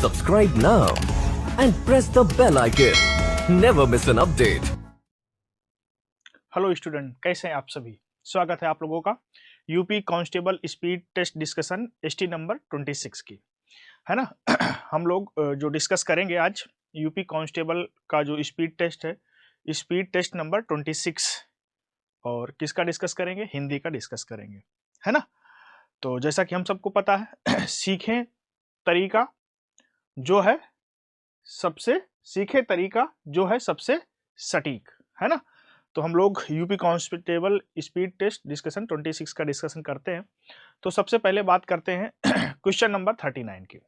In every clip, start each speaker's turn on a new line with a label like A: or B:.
A: Subscribe now and press the bell icon. Never miss an update.
B: Hello student, कैसे हैं आप सभी। स्वागत है आप लोगों का UP constable speed test discussion ST number 26 की, है ना। हम लोग जो डिस्कस करेंगे आज यूपी कांस्टेबल का जो स्पीड टेस्ट है, स्पीड टेस्ट नंबर 26। और किसका डिस्कस करेंगे? हिंदी का डिस्कस करेंगे, है ना। तो जैसा कि हम सबको पता है सीखे तरीका जो है सबसे सटीक, है ना। तो हम लोग UP constable speed test discussion 26 का डिस्कशन करते हैं। तो सबसे पहले बात करते हैं क्वेश्चन नंबर 39 की।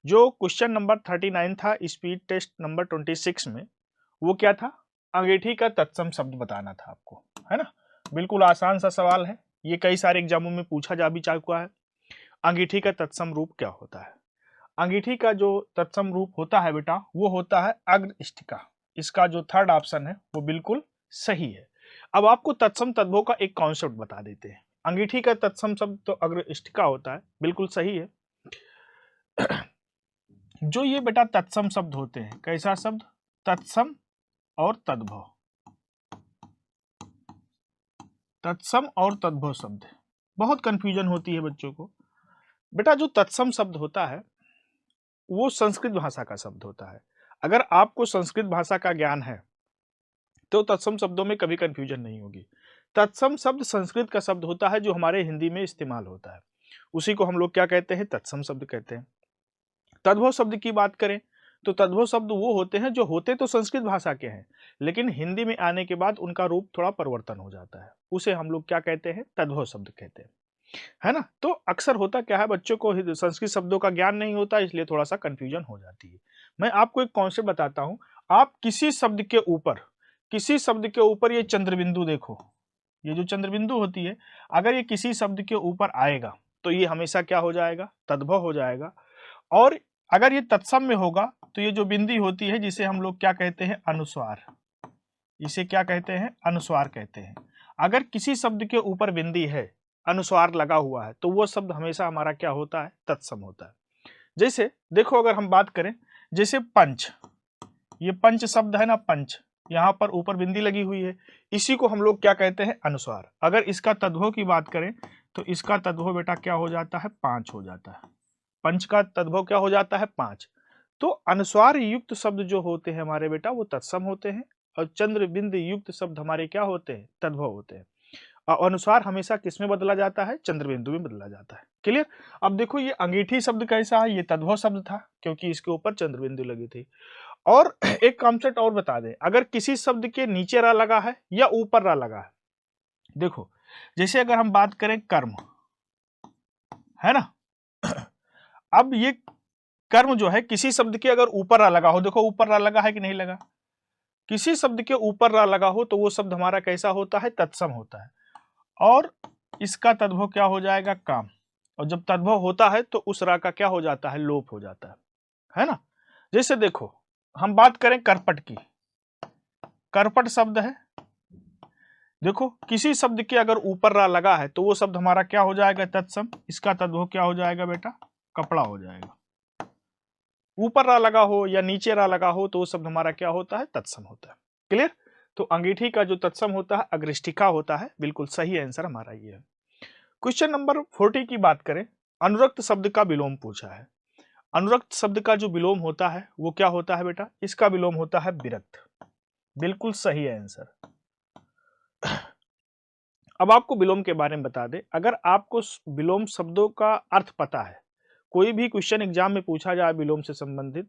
B: जो क्वेश्चन नंबर 39 था स्पीड टेस्ट नंबर 26 में, वो क्या था? अंगीठी का तत्सम शब्द बताना था आपको, है ना। बिल्कुल आसान सा सवाल है, ये कई सारे एग्जामों में पूछा जा भी चुका है। अंगीठी का तत्सम रूप क्या होता है? अंगीठी का जो तत्सम रूप होता है बेटा, वो होता है अग्रष्टिका। इसका जो थर्ड ऑप्शन है वो बिल्कुल सही है। अब आपको तत्सम तद्भव का एक कॉन्सेप्ट बता देते हैं। अंगीठी का तत्सम शब्द तो अग्रष्टिका होता है, बिल्कुल सही है। जो ये बेटा तत्सम शब्द होते हैं, कैसा शब्द? तत्सम और तद्भव। तत्सम और तद्भव शब्द बहुत कंफ्यूजन होती है बच्चों को। बेटा जो तत्सम शब्द होता है वो संस्कृत भाषा का शब्द होता है। अगर आपको संस्कृत भाषा का ज्ञान है तो तत्सम शब्दों में कभी कंफ्यूजन नहीं होगी। तत्सम शब्द संस्कृत का शब्द होता है जो हमारे हिंदी में इस्तेमाल होता है, उसी को हम लोग क्या कहते हैं? तत्सम शब्द कहते हैं। तद्भव शब्द की बात करें तो तद्भव शब्द वो होते हैं जो होते तो संस्कृत भाषा के हैं, लेकिन हिंदी में आने के बाद उनका रूप थोड़ा परिवर्तन हो जाता है, उसे हम लोग क्या कहते हैं? तद्भव शब्द कहते हैं, है ना। तो अक्सर होता क्या है, बच्चों को संस्कृत शब्दों का ज्ञान नहीं होता, इसलिए थोड़ा सा कंफ्यूजन हो जाती है। मैं आपको एक कॉन्सेप्ट बताता हूं। आप किसी शब्द के ऊपर ये चंद्रबिंदु देखो, ये जो चंद्रबिंदु होती है, अगर ये किसी शब्द के ऊपर आएगा तो ये हमेशा क्या हो जाएगा? तद्भव हो जाएगा। और अगर ये तत्सम में होगा तो ये जो बिंदी होती है, जिसे हम लोग क्या कहते हैं? अनुस्वार। इसे क्या कहते हैं? अनुस्वार कहते हैं। अगर किसी शब्द के ऊपर बिंदी है, अनुस्वार लगा हुआ है, तो वो शब्द हमेशा हमारा क्या होता है? तत्सम होता है। जैसे देखो, अगर हम बात करें, जैसे पंच, ये पंच शब्द है ना, पंच, यहाँ पर ऊपर बिंदी लगी हुई है, इसी को हम लोग क्या कहते हैं? अनुस्वार। अगर इसका तद्भव की बात करें तो इसका तद्भव बेटा क्या हो जाता है? पांच हो जाता है। पंच का तद्भव क्या हो जाता है? पांच। तो अनुस्वार युक्त शब्द जो होते हैं हमारे बेटा, वो तत्सम होते हैं, और चंद्र बिंदु युक्त शब्द हमारे क्या होते हैं? तद्भव होते हैं। और अनुस्वार हमेशा किस में बदला जाता है? चंद्र बिंदु में बदला जाता है। क्लियर? अब देखो ये अंगीठी शब्द कैसा है? ये तद्भव शब्द था क्योंकि इसके ऊपर चंद्र बिंदु लगी थी। और एक कॉन्सेप्ट और बता दें, अगर किसी शब्द के नीचे रा लगा है या ऊपर रा लगा है, देखो जैसे अगर हम बात करें कर्म, है ना। अब ये कर्म जो है, किसी शब्द के अगर ऊपर रा लगा हो, देखो ऊपर रा लगा है कि नहीं लगा? किसी शब्द के ऊपर रा लगा हो तो वो शब्द हमारा कैसा होता है? तत्सम होता है। और इसका तद्भव क्या हो जाएगा? काम। और जब तद्भव होता है तो उस रा का क्या हो जाता है? लोप हो जाता है ना। जैसे देखो हम बात करें करपट की, करपट शब्द है, देखो किसी शब्द के अगर ऊपर रा लगा है तो वो शब्द हमारा क्या हो जाएगा? तत्सम। इसका तद्भव क्या हो जाएगा बेटा? कपड़ा हो जाएगा। ऊपर रा लगा हो या नीचे रा लगा हो तो वो शब्द हमारा क्या होता है? तत्सम होता है। क्लियर? तो अंगीठी का जो तत्सम होता है अग्रष्टिका होता है। बिल्कुल सही आंसर हमारा ये है। क्वेश्चन नंबर 40 की बात करें, अनुरक्त शब्द का विलोम पूछा है। अनुरक्त शब्द का जो विलोम होता है वो क्या होता है बेटा? इसका विलोम होता है विरक्त। बिल्कुल सही है आंसर। अब आपको विलोम के बारे में बता दें, अगर आपको विलोम शब्दों का अर्थ पता है, कोई भी क्वेश्चन एग्जाम में पूछा जाए विलोम से संबंधित,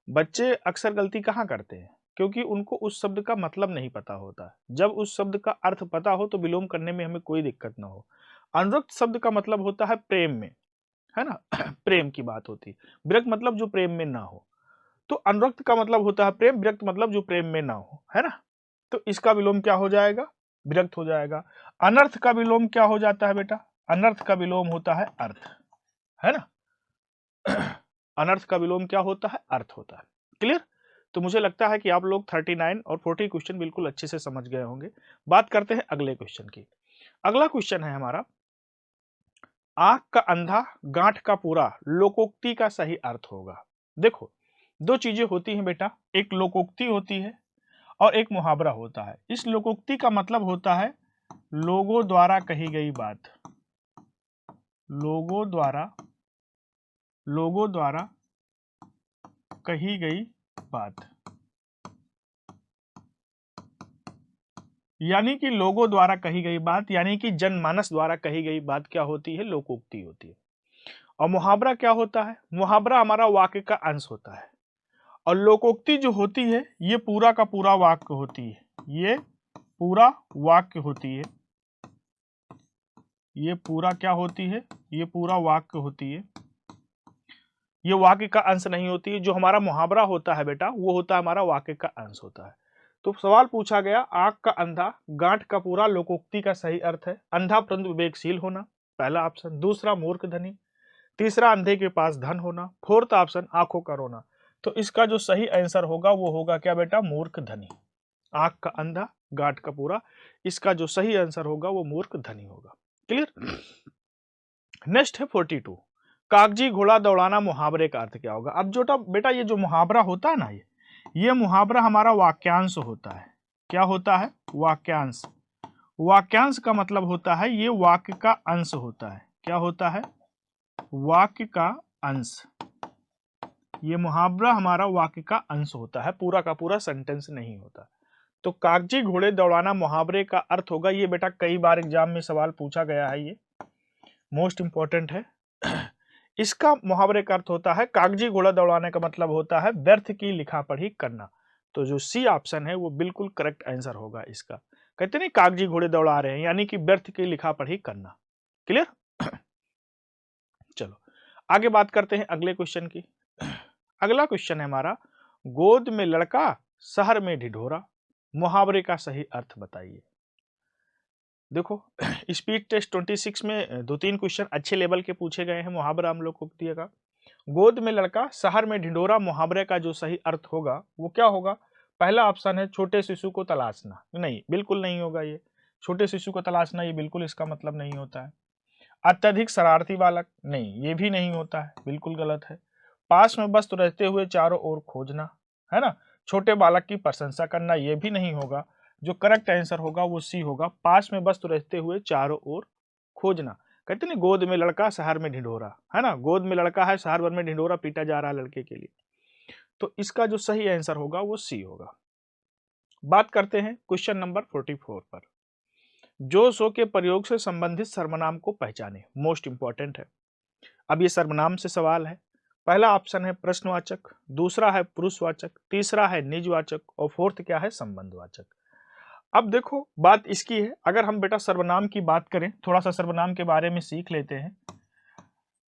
B: बच्चे अक्सर गलती कहाँ करते हैं? क्योंकि उनको उस शब्द का मतलब नहीं पता होता। जब उस शब्द का अर्थ पता हो तो विलोम करने में हमें कोई दिक्कत ना हो। अनुरक्त शब्द का मतलब होता है प्रेम में, है ना। प्रेम की बात होती है। विरक्त मतलब जो प्रेम में ना हो। तो अनुरक्त का मतलब होता है प्रेम, विरक्त मतलब जो प्रेम में ना हो, है ना। तो इसका विलोम क्या हो जाएगा? विरक्त हो जाएगा। अनर्थ का विलोम क्या हो जाता है बेटा? अनर्थ का विलोम होता है अर्थ, है ना। अनर्थ का विलोम क्या होता है? अर्थ होता है। क्लियर? तो मुझे लगता है कि आप लोग 39 और 40 क्वेश्चन बिल्कुल अच्छे से समझ गए होंगे। बात करते हैं अगले क्वेश्चन की। अगला क्वेश्चन है हमारा, आंख का अंधा गांठ का पूरा लोकोक्ति का सही अर्थ होगा। देखो दो चीजें होती हैं बेटा, एक लोकोक्ति होती है और एक मुहावरा होता है। इस लोकोक्ति का मतलब होता है लोगों द्वारा कही गई बात, लोगों द्वारा कही गई बात, यानी कि लोगों द्वारा कही गई बात, यानी कि जनमानस द्वारा कही गई बात क्या होती है? लोकोक्ति होती है। और मुहावरा क्या होता है? मुहावरा हमारा वाक्य का अंश होता है और लोकोक्ति जो होती है ये पूरा का पूरा वाक्य होती है, ये पूरा वाक्य होती है, ये पूरा क्या होती है? ये पूरा वाक्य होती है, ये वाक्य का अंश नहीं होती है। जो हमारा मुहावरा होता है बेटा वो होता है हमारा वाक्य का अंश होता है। तो सवाल पूछा गया आंख का अंधा गांठ का पूरा लोकोक्ति का सही अर्थ है अंधा परंतु विवेकशील होना, पहला ऑप्शन। दूसरा मूर्ख धनी, तीसरा अंधे के पास धन होना, फोर्थ ऑप्शन आंखों का रोना। तो इसका जो सही आंसर होगा वो होगा क्या बेटा? मूर्ख धनी। आंख का अंधा गांठ का पूरा, इसका जो सही आंसर होगा वो मूर्ख धनी होगा। क्लियर? नेक्स्ट है 42, कागजी घोड़ा दौड़ाना मुहावरे का अर्थ क्या होगा? अब जो बेटा ये जो मुहावरा होता है ना, ये मुहावरा हमारा वाक्यांश होता है। क्या होता है? वाक्यांश। वाक्यांश का मतलब होता है ये वाक्य का अंश होता है। क्या होता है? वाक्य का अंश। ये मुहावरा हमारा वाक्य का अंश होता है, पूरा का पूरा सेंटेंस नहीं होता। तो कागजी घोड़े दौड़ाना मुहावरे का अर्थ होगा। ये बेटा कई बार एग्जाम में सवाल पूछा गया है, ये मोस्ट इंपॉर्टेंट है। इसका मुहावरे का अर्थ होता है कागजी घोड़ा दौड़ाने का मतलब होता है व्यर्थ की लिखा पढ़ी करना। तो जो सी ऑप्शन है वो बिल्कुल करेक्ट आंसर होगा इसका। कहते नहीं कागजी घोड़े दौड़ा रहे हैं, यानी कि व्यर्थ की लिखा पढ़ी करना। क्लियर? चलो आगे बात करते हैं अगले क्वेश्चन की। अगला क्वेश्चन है हमारा, गोद में लड़का शहर में ढिढोरा, मुहावरे का सही अर्थ बताइए। देखो स्पीड टेस्ट 26 में 2-3 क्वेश्चन अच्छे लेवल के पूछे गए हैं, मुहावरा हम लोग को दिएगा। गोद में लड़का शहर में ढिढोरा, मुहावरे का जो सही अर्थ होगा वो क्या होगा? पहला ऑप्शन है छोटे शिशु को तलाशना। नहीं, बिल्कुल नहीं होगा ये। छोटे शिशु को तलाशना ये बिल्कुल इसका मतलब नहीं होता है। अत्यधिक शरारती बालक, नहीं ये भी नहीं होता है, बिल्कुल गलत है। पास में वस्तु रहते हुए चारों ओर खोजना, है ना। छोटे बालक की प्रशंसा करना, ये भी नहीं होगा। जो करेक्ट आंसर होगा वो सी होगा, पास में वस्तु रहते हुए चारों ओर खोजना। कहते नहीं गोद में लड़का शहर में ढिढोरा, है ना। गोद में लड़का है, शहर भर में ढिढोरा पीटा जा रहा है लड़के के लिए। तो इसका जो सही आंसर होगा वो सी होगा। बात करते हैं क्वेश्चन नंबर 44 पर। जो सो के प्रयोग से संबंधित सर्वनाम को पहचाने, मोस्ट इंपॉर्टेंट है। अब ये सर्वनाम से सवाल है। पहला ऑप्शन है प्रश्नवाचक, दूसरा है पुरुषवाचक, तीसरा है निजवाचक और फोर्थ क्या है? संबंधवाचक। अब देखो बात इसकी है, अगर हम बेटा सर्वनाम की बात करें, थोड़ा सा सर्वनाम के बारे में सीख लेते हैं।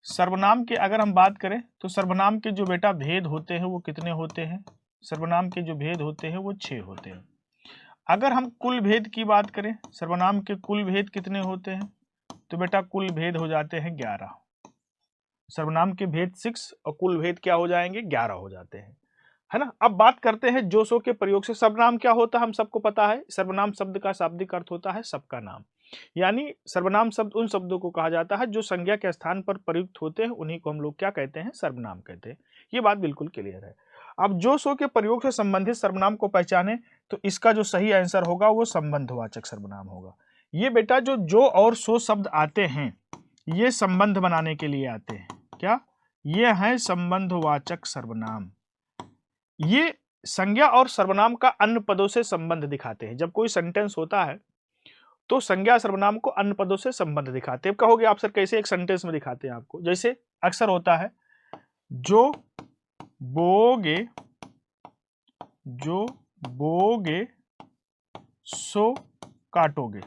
B: सर्वनाम के अगर हम बात करें तो सर्वनाम के जो बेटा भेद होते हैं वो कितने होते हैं? सर्वनाम के जो भेद होते हैं वो 6 होते हैं। अगर हम कुल भेद की बात करें, सर्वनाम के कुल भेद कितने होते हैं? तो बेटा कुल भेद हो जाते हैं 11। सर्वनाम के भेद 6 और कुल भेद क्या हो जाएंगे? 11 हो जाते हैं, है ना। अब बात करते हैं जो सो के प्रयोग से। सर्वनाम क्या होता है हम सबको पता है, सर्वनाम शब्द का शाब्दिक अर्थ होता है सबका नाम। यानी सर्वनाम शब्द उन शब्दों को कहा जाता है जो संज्ञा के स्थान पर प्रयुक्त होते हैं, उन्हीं को हम लोग क्या कहते हैं? सर्वनाम कहते हैं। ये बात बिल्कुल क्लियर है। अब जो सो के प्रयोग से संबंधित सर्वनाम को पहचाने तो इसका जो सही आंसर होगा वो संबंधवाचक सर्वनाम होगा। ये बेटा जो और सो शब्द आते हैं ये संबंध बनाने के लिए आते हैं। क्या? ये है संबंधवाचक सर्वनाम। ये संज्ञा और सर्वनाम का अन्य पदों से संबंध दिखाते हैं। जब कोई सेंटेंस होता है तो संज्ञा सर्वनाम को अन्य पदों से संबंध दिखाते हैं। कहोगे आप सर कैसे एक सेंटेंस में दिखाते हैं आपको? जैसे अक्सर होता है जो बोगे सो काटोगे,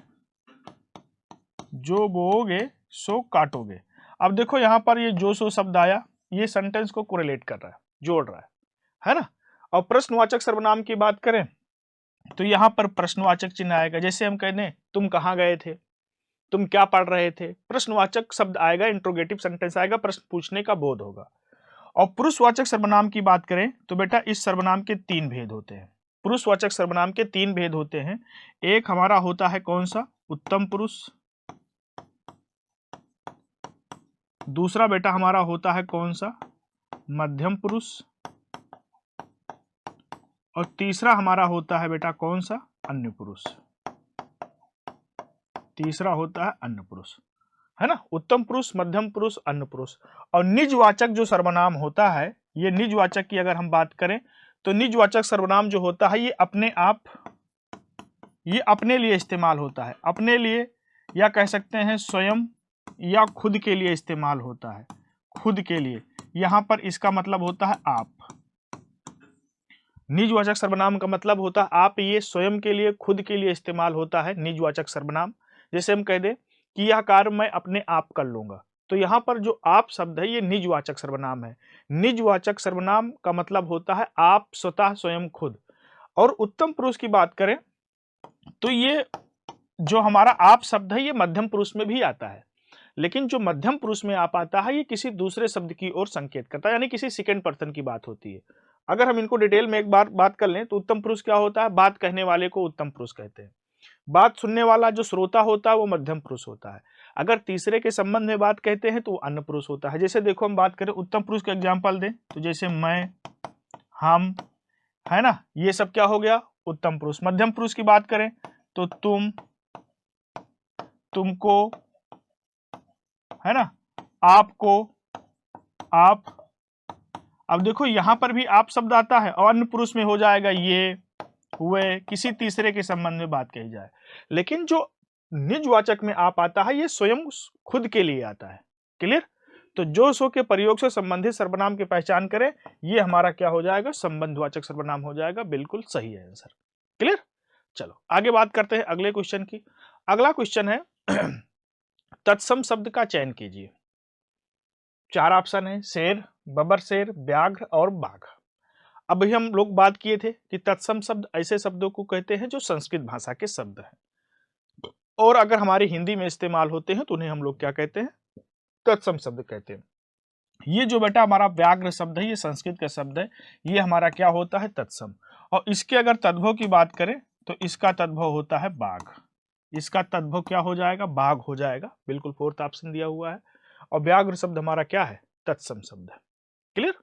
B: जो बोगे सो काटोगे। अब देखो यहां पर ये जो सो शब्द आया, ये सेंटेंस को कोरिलेट कर रहा है, जोड़ रहा है ना। और प्रश्नवाचक सर्वनाम की बात करें तो यहां पर प्रश्नवाचक चिन्ह आएगा। जैसे हम कहने तुम कहां गए थे, तुम क्या पढ़ रहे थे, प्रश्नवाचक शब्द आएगा, इंट्रोगेटिव सेंटेंस आएगा, प्रश्न पूछने का बोध होगा। और पुरुषवाचक सर्वनाम की बात करें तो बेटा इस सर्वनाम के 3 भेद होते हैं। पुरुषवाचक सर्वनाम के 3 भेद होते हैं। एक हमारा होता है कौन सा? उत्तम पुरुष, दूसरा बेटा हमारा होता है कौन सा, मध्यम पुरुष, और तीसरा हमारा होता है बेटा कौन सा, अन्य पुरुष। तीसरा होता है अन्य पुरुष, है ना, उत्तम पुरुष, मध्यम पुरुष, अन्य पुरुष। और निजवाचक जो सर्वनाम होता है, ये निजवाचक की अगर हम बात करें तो निजवाचक सर्वनाम जो होता है ये अपने लिए इस्तेमाल होता है, अपने लिए, या कह सकते हैं स्वयं या खुद के लिए इस्तेमाल होता है, खुद के लिए। यहां पर इसका मतलब होता है आप। निजवाचक सर्वनाम का मतलब होता है आप, ये स्वयं के लिए, खुद के लिए इस्तेमाल होता है निजवाचक सर्वनाम। जैसे हम कह दें कि यह कार्य मैं अपने आप कर लूंगा, तो यहां पर जो आप शब्द है ये निजवाचक सर्वनाम है। निजवाचक सर्वनाम का मतलब होता है आप, स्वतः, स्वयं, खुद। और उत्तम पुरुष की बात करें तो ये जो हमारा आप शब्द है ये मध्यम पुरुष में भी आता है, लेकिन जो मध्यम पुरुष में आप आता है ये किसी दूसरे शब्द की ओर संकेत करता है, यानी किसी सेकंड पर्सन की बात होती है। अगर हम इनको डिटेल में एक बार बात कर लें तो उत्तम पुरुष क्या होता है, बात कहने वाले को उत्तम पुरुष कहते हैं। बात सुनने वाला जो श्रोता होता है वो मध्यम पुरुष होता है। अगर तीसरे के संबंध में बात कहते हैं तो वो अन्य पुरुष होता है। जैसे देखो हम बात करें उत्तम पुरुष का एग्जाम्पल दें तो जैसे मैं, हम, है ना, ये सब क्या हो गया, उत्तम पुरुष। मध्यम पुरुष की बात करें तो तुम, तुमको, है ना, आपको, आप। अब देखो यहां पर भी आप शब्द आता है और अन्य पुरुष में हो जाएगा ये, वे, किसी तीसरे के संबंध में बात कही जाए। लेकिन जो निजवाचक में आप आता है ये स्वयं खुद के लिए आता है। क्लियर? तो जो सो के प्रयोग से संबंधित सर्वनाम की पहचान करें, ये हमारा क्या हो जाएगा, संबंधवाचक सर्वनाम हो जाएगा। बिल्कुल सही है आंसर। क्लियर? चलो आगे बात करते हैं अगले क्वेश्चन की। अगला क्वेश्चन है तत्सम शब्द का चयन कीजिए। 4 ऑप्शन है, शेर, बबर शेर, व्याघ्र और बाघ। अभी हम लोग बात किए थे कि तत्सम शब्द ऐसे शब्दों को कहते हैं जो संस्कृत भाषा के शब्द हैं, और अगर हमारी हिंदी में इस्तेमाल होते हैं तो उन्हें हम लोग क्या कहते हैं, तत्सम शब्द कहते हैं। ये जो बेटा हमारा व्याघ्र शब्द है ये संस्कृत का शब्द है, ये हमारा क्या होता है, तत्सम। और इसके अगर तद्भव की बात करें तो इसका तद्भव होता है बाघ। इसका तद्भव क्या हो जाएगा, बाघ हो जाएगा। बिल्कुल 4th ऑप्शन दिया हुआ है। और व्याघ्र शब्द हमारा क्या है, तत्सम शब्द है। क्लियर?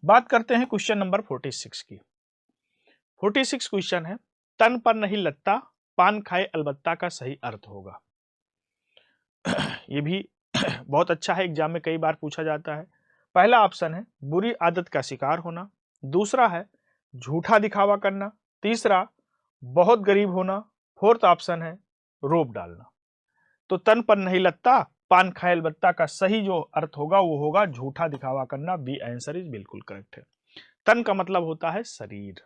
B: बात करते हैं क्वेश्चन नंबर 46 की। 46 क्वेश्चन है, तन पर नहीं लगता, पान खाए अलबत्ता का सही अर्थ होगा। ये भी बहुत अच्छा है, एग्जाम में कई बार पूछा जाता है। पहला ऑप्शन है बुरी आदत का शिकार होना, दूसरा है झूठा दिखावा करना, तीसरा बहुत गरीब होना, 4th ऑप्शन है रोप डालना। तो तन पर नहीं लगता, पान खाए अलबत्ता का सही जो अर्थ होगा वो होगा झूठा दिखावा करना। बी आंसर इज बिल्कुल करेक्ट है। तन का मतलब होता है शरीर,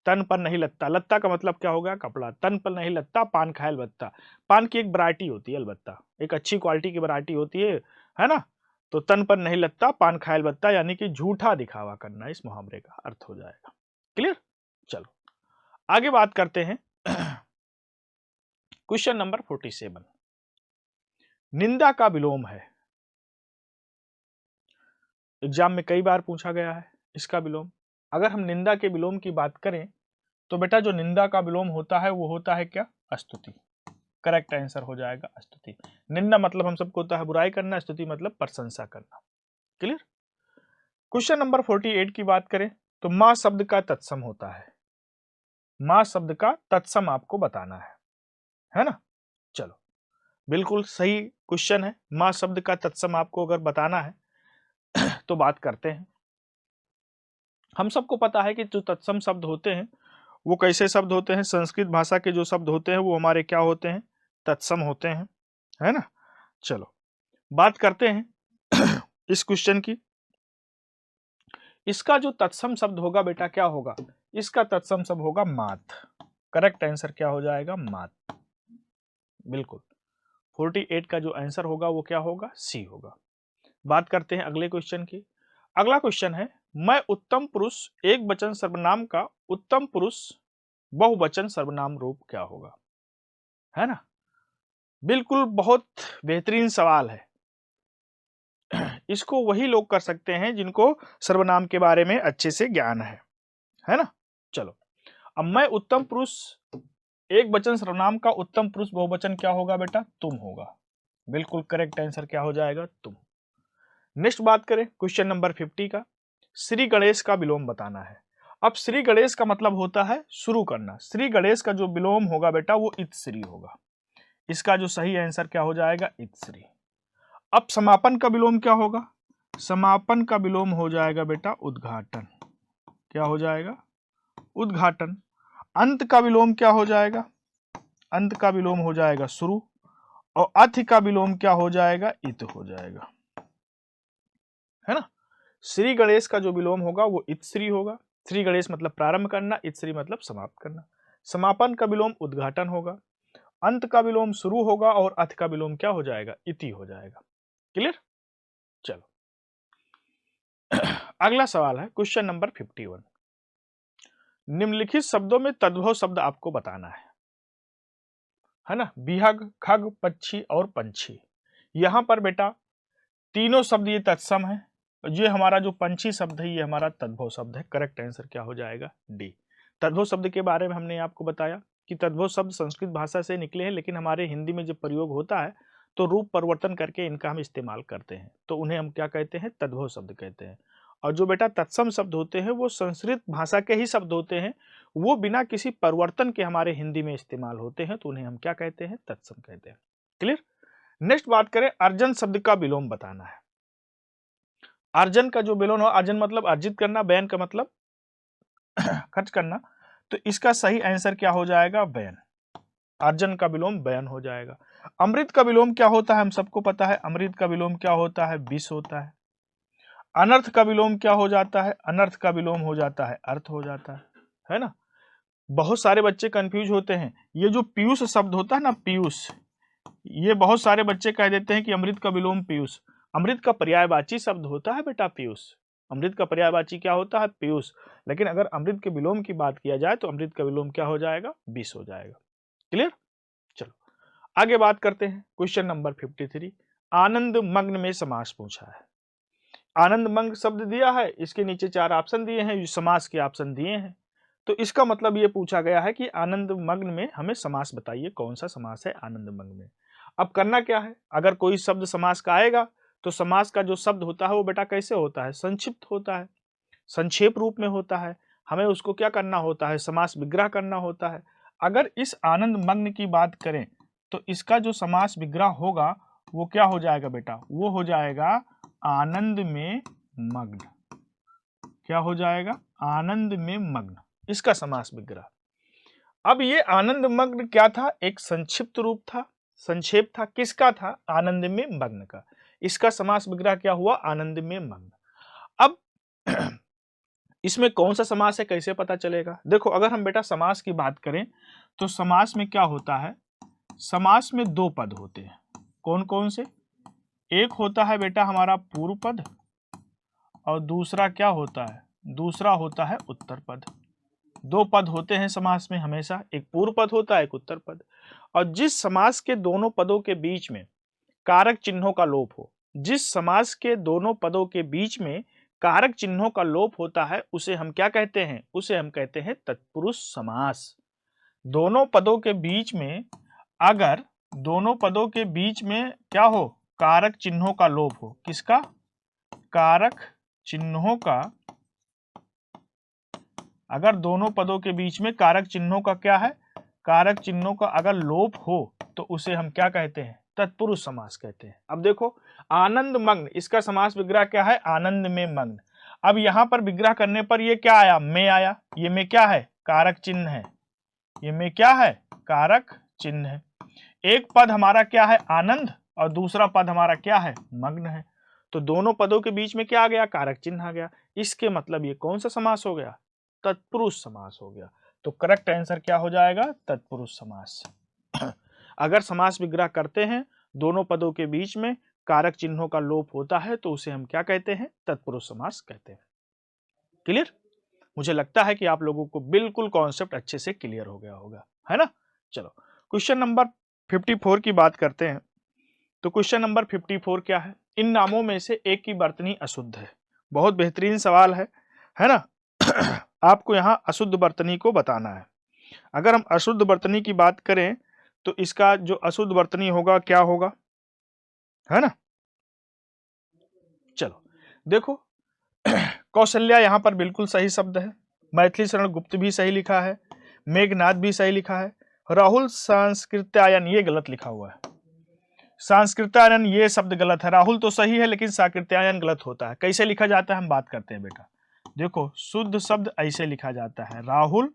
B: तन पर नहीं लगता, लत्ता का मतलब क्या होगा, कपड़ा। तन पर नहीं लगता, पान खाए अलबत्ता। पान की एक वैरायटी होती है अलबत्ता, एक अच्छी क्वालिटी की वैरायटी होती है ना। तो तन पर नहीं लगता, पान खाए अलबत्ता यानी कि झूठा दिखावा करना, इस मुहावरे का अर्थ हो जाएगा। क्लियर? चलो आगे बात करते हैं क्वेश्चन नंबर 47। निंदा का विलोम है, एग्जाम में कई बार पूछा गया है इसका विलोम। अगर हम निंदा के विलोम की बात करें तो बेटा जो निंदा का विलोम होता है वो होता है क्या, स्तुति। करेक्ट आंसर हो जाएगा स्तुति। निंदा मतलब हम सबको होता है बुराई करना, स्तुति मतलब प्रशंसा करना। क्लियर? क्वेश्चन नंबर 48 की बात करें तो मां शब्द का तत्सम होता है। मां शब्द का तत्सम आपको बताना है ना। चलो बिल्कुल सही क्वेश्चन है, मां शब्द का तत्सम आपको अगर बताना है तो बात करते हैं। हम सबको पता है कि जो तत्सम शब्द होते हैं वो कैसे शब्द होते हैं, संस्कृत भाषा के जो शब्द होते हैं वो हमारे क्या होते हैं, तत्सम होते हैं, है ना। चलो बात करते हैं इस क्वेश्चन की। इसका जो तत्सम शब्द होगा बेटा क्या होगा, इसका तत्सम शब्द होगा मात। करेक्ट आंसर क्या हो जाएगा, मात। बिल्कुल 48 का जो आंसर होगा वो क्या होगा, सी होगा। बात करते हैं अगले क्वेश्चन की। अगला क्वेश्चन है, मैं उत्तम पुरुष एक वचन सर्वनाम का उत्तम पुरुष बहुवचन सर्वनाम रूप क्या होगा, है ना। बिल्कुल बहुत बेहतरीन सवाल है। इसको वही लोग कर सकते हैं जिनको सर्वनाम के बारे में अच्छे से ज्ञान है ना। चलो अब मैं उत्तम पुरुष एक वचन सर्वनाम का उत्तम पुरुष बहुवचन क्या होगा बेटा, तुम होगा। बिल्कुल करेक्ट आंसर क्या हो जाएगा? तुम। नेक्स्ट बात करें क्वेश्चन नंबर 50 का, श्री गणेश का विलोम बताना है। अब श्री गणेश का मतलब होता है शुरू करना। श्री गणेश का जो विलोम होगा बेटा वो इत्श्री होगा। इसका जो सही आंसर क्या हो जाएगा? इत्श्री। अब समापन का विलोम क्या होगा? समापन का विलोम हो जाएगा बेटा उद्घाटन। क्या हो जाएगा? उद्घाटन। अंत का विलोम क्या हो जाएगा? अंत का विलोम हो जाएगा शुरू। और अथ का विलोम क्या हो जाएगा? इत हो जाएगा, है ना। श्री गणेश का जो विलोम होगा वो इत्श्री होगा। श्री गणेश मतलब प्रारंभ करना, इत्श्री मतलब समाप्त करना। समापन का विलोम उद्घाटन होगा, अंत का विलोम शुरू होगा और अथ का विलोम क्या हो जाएगा? इति हो जाएगा। क्लियर? चलो अगला सवाल है क्वेश्चन नंबर 51। निम्नलिखित शब्दों में तद्भव शब्द आपको बताना है ना। बिहग, खग, पक्षी और पंछी। यहां पर बेटा तीनों शब्द ये तत्सम है। ये हमारा जो पंछी शब्द है ये हमारा तद्भव शब्द है। करेक्ट आंसर क्या हो जाएगा? डी। तद्भव शब्द के बारे में हमने आपको बताया कि तद्भव शब्द संस्कृत भाषा से निकले हैं, लेकिन हमारे हिंदी में जब प्रयोग होता है तो रूप परिवर्तन करके इनका हम इस्तेमाल करते हैं, तो उन्हें हम क्या कहते हैं? तद्भव शब्द कहते हैं। और जो बेटा तत्सम शब्द होते हैं वो संस्कृत भाषा के ही शब्द होते हैं, वो बिना किसी परिवर्तन के हमारे हिंदी में इस्तेमाल होते हैं, तो उन्हें हम क्या कहते हैं? तत्सम कहते हैं। क्लियर? नेक्स्ट बात करें, अर्जन शब्द का विलोम बताना है। अर्जन का जो विलोम हो, अर्जन मतलब अर्जित करना, व्ययन का मतलब खर्च करना, तो इसका सही आंसर क्या हो जाएगा? व्ययन। अर्जन का विलोम व्ययन हो जाएगा। अमृत का विलोम क्या होता है? हम सबको पता है अमृत का विलोम क्या होता है? विष होता है। अनर्थ का विलोम क्या हो जाता है? अनर्थ का विलोम हो जाता है अर्थ हो जाता है ना। बहुत सारे बच्चे कंफ्यूज होते हैं। ये जो पीयूष शब्द होता है ना, पीयूष, ये बहुत सारे बच्चे कह देते हैं कि अमृत का विलोम पीयूष। अमृत का पर्यायवाची शब्द होता है बेटा पीयूष। अमृत का पर्यायवाची क्या होता है? पीयूष। लेकिन अगर अमृत के विलोम की बात किया जाए तो अमृत का विलोम क्या हो जाएगा? विष हो जाएगा। क्लियर? चलो आगे बात करते हैं क्वेश्चन नंबर 53। आनंद मग्न में समास पूछा है। आनंद मग्न शब्द दिया है, इसके नीचे 4 ऑप्शन दिए हैं, समास के ऑप्शन दिए हैं। तो इसका मतलब ये पूछा गया है कि आनंद मग्न में हमें समास बताइए, कौन सा समास है आनंद मग्न में। अब करना क्या है, अगर कोई शब्द समास का आएगा तो समास का जो शब्द होता है वो बेटा कैसे होता है? संक्षिप्त होता है, संक्षेप रूप में होता है। हमें उसको क्या करना होता है? समास विग्रह करना होता है। अगर इस आनंद मग्न की बात करें तो इसका जो समास विग्रह होगा वो क्या हो जाएगा बेटा? वो हो जाएगा आनंद में मग्न। क्या हो जाएगा? आनंद में मग्न, इसका समास विग्रह। अब ये आनंद मग्न क्या था? एक संक्षिप्त रूप था, संक्षेप था। किसका था? आनंद में मग्न का। इसका समास विग्रह क्या हुआ? आनंद में मग्न। अब इसमें कौन सा समास है, कैसे पता चलेगा? देखो अगर हम बेटा समास की बात करें तो समास में क्या होता है? समास में 2 पद होते हैं। कौन कौन से? एक होता है बेटा हमारा पूर्व पद और दूसरा क्या होता है? दूसरा होता है उत्तर पद। 2 पद होते हैं समास में हमेशा, एक पूर्व पद होता है, एक उत्तर पद। और जिस समास के दोनों पदों के बीच में कारक चिन्हों का लोप हो, जिस समास के दोनों पदों के बीच में कारक चिन्हों का लोप होता है उसे हम क्या कहते हैं? उसे हम कहते हैं तत्पुरुष समास। दोनों पदों के बीच में, अगर दोनों पदों के बीच में क्या हो? कारक चिन्हों का लोप हो। किसका? कारक चिन्हों का। अगर दोनों पदों के बीच में कारक चिन्हों का क्या है? कारक चिन्हों का अगर लोप हो तो उसे हम क्या कहते हैं? तत्पुरुष समास कहते हैं। अब देखो आनंद मग्न, इसका समास विग्रह क्या है? आनंद में मग्न। अब यहां पर विग्रह करने पर ये क्या आया? में आया। ये में क्या है? कारक चिन्ह है। ये में क्या है? कारक चिन्ह है। एक पद हमारा क्या है? आनंद, और दूसरा पद हमारा क्या है? मग्न है। तो दोनों पदों के बीच में क्या आ गया? कारक चिन्ह आ गया। इसके मतलब ये कौन सा समास हो गया? तत्पुरुष समास हो गया। तो करेक्ट आंसर क्या हो जाएगा? तत्पुरुष समास। अगर समास विग्रह करते हैं, दोनों पदों के बीच में कारक चिन्हों का लोप होता है तो उसे हम क्या कहते हैं? तत्पुरुष समास कहते हैं। क्लियर? मुझे लगता है कि आप लोगों को बिल्कुल कॉन्सेप्ट अच्छे से क्लियर हो गया होगा, है ना। चलो क्वेश्चन नंबर 54 की बात करते हैं। तो क्वेश्चन नंबर 54 क्या है? इन नामों में से एक की वर्तनी अशुद्ध है। बहुत बेहतरीन सवाल है ना। आपको यहाँ अशुद्ध वर्तनी को बताना है। अगर हम अशुद्ध वर्तनी की बात करें तो इसका जो अशुद्ध वर्तनी होगा क्या होगा? है ना। चलो देखो, कौशल्या यहां पर बिल्कुल सही शब्द है, मैथिली शरण गुप्त भी सही लिखा है, मेघनाथ भी सही लिखा है, राहुल सांस्कृत्यायन ये गलत लिखा हुआ है। सांस्कृत्यायन ये शब्द गलत है, राहुल तो सही है लेकिन सांस्कृत्यायन गलत होता है। कैसे लिखा जाता है हम बात करते हैं बेटा। देखो शुद्ध शब्द ऐसे लिखा जाता है, राहुल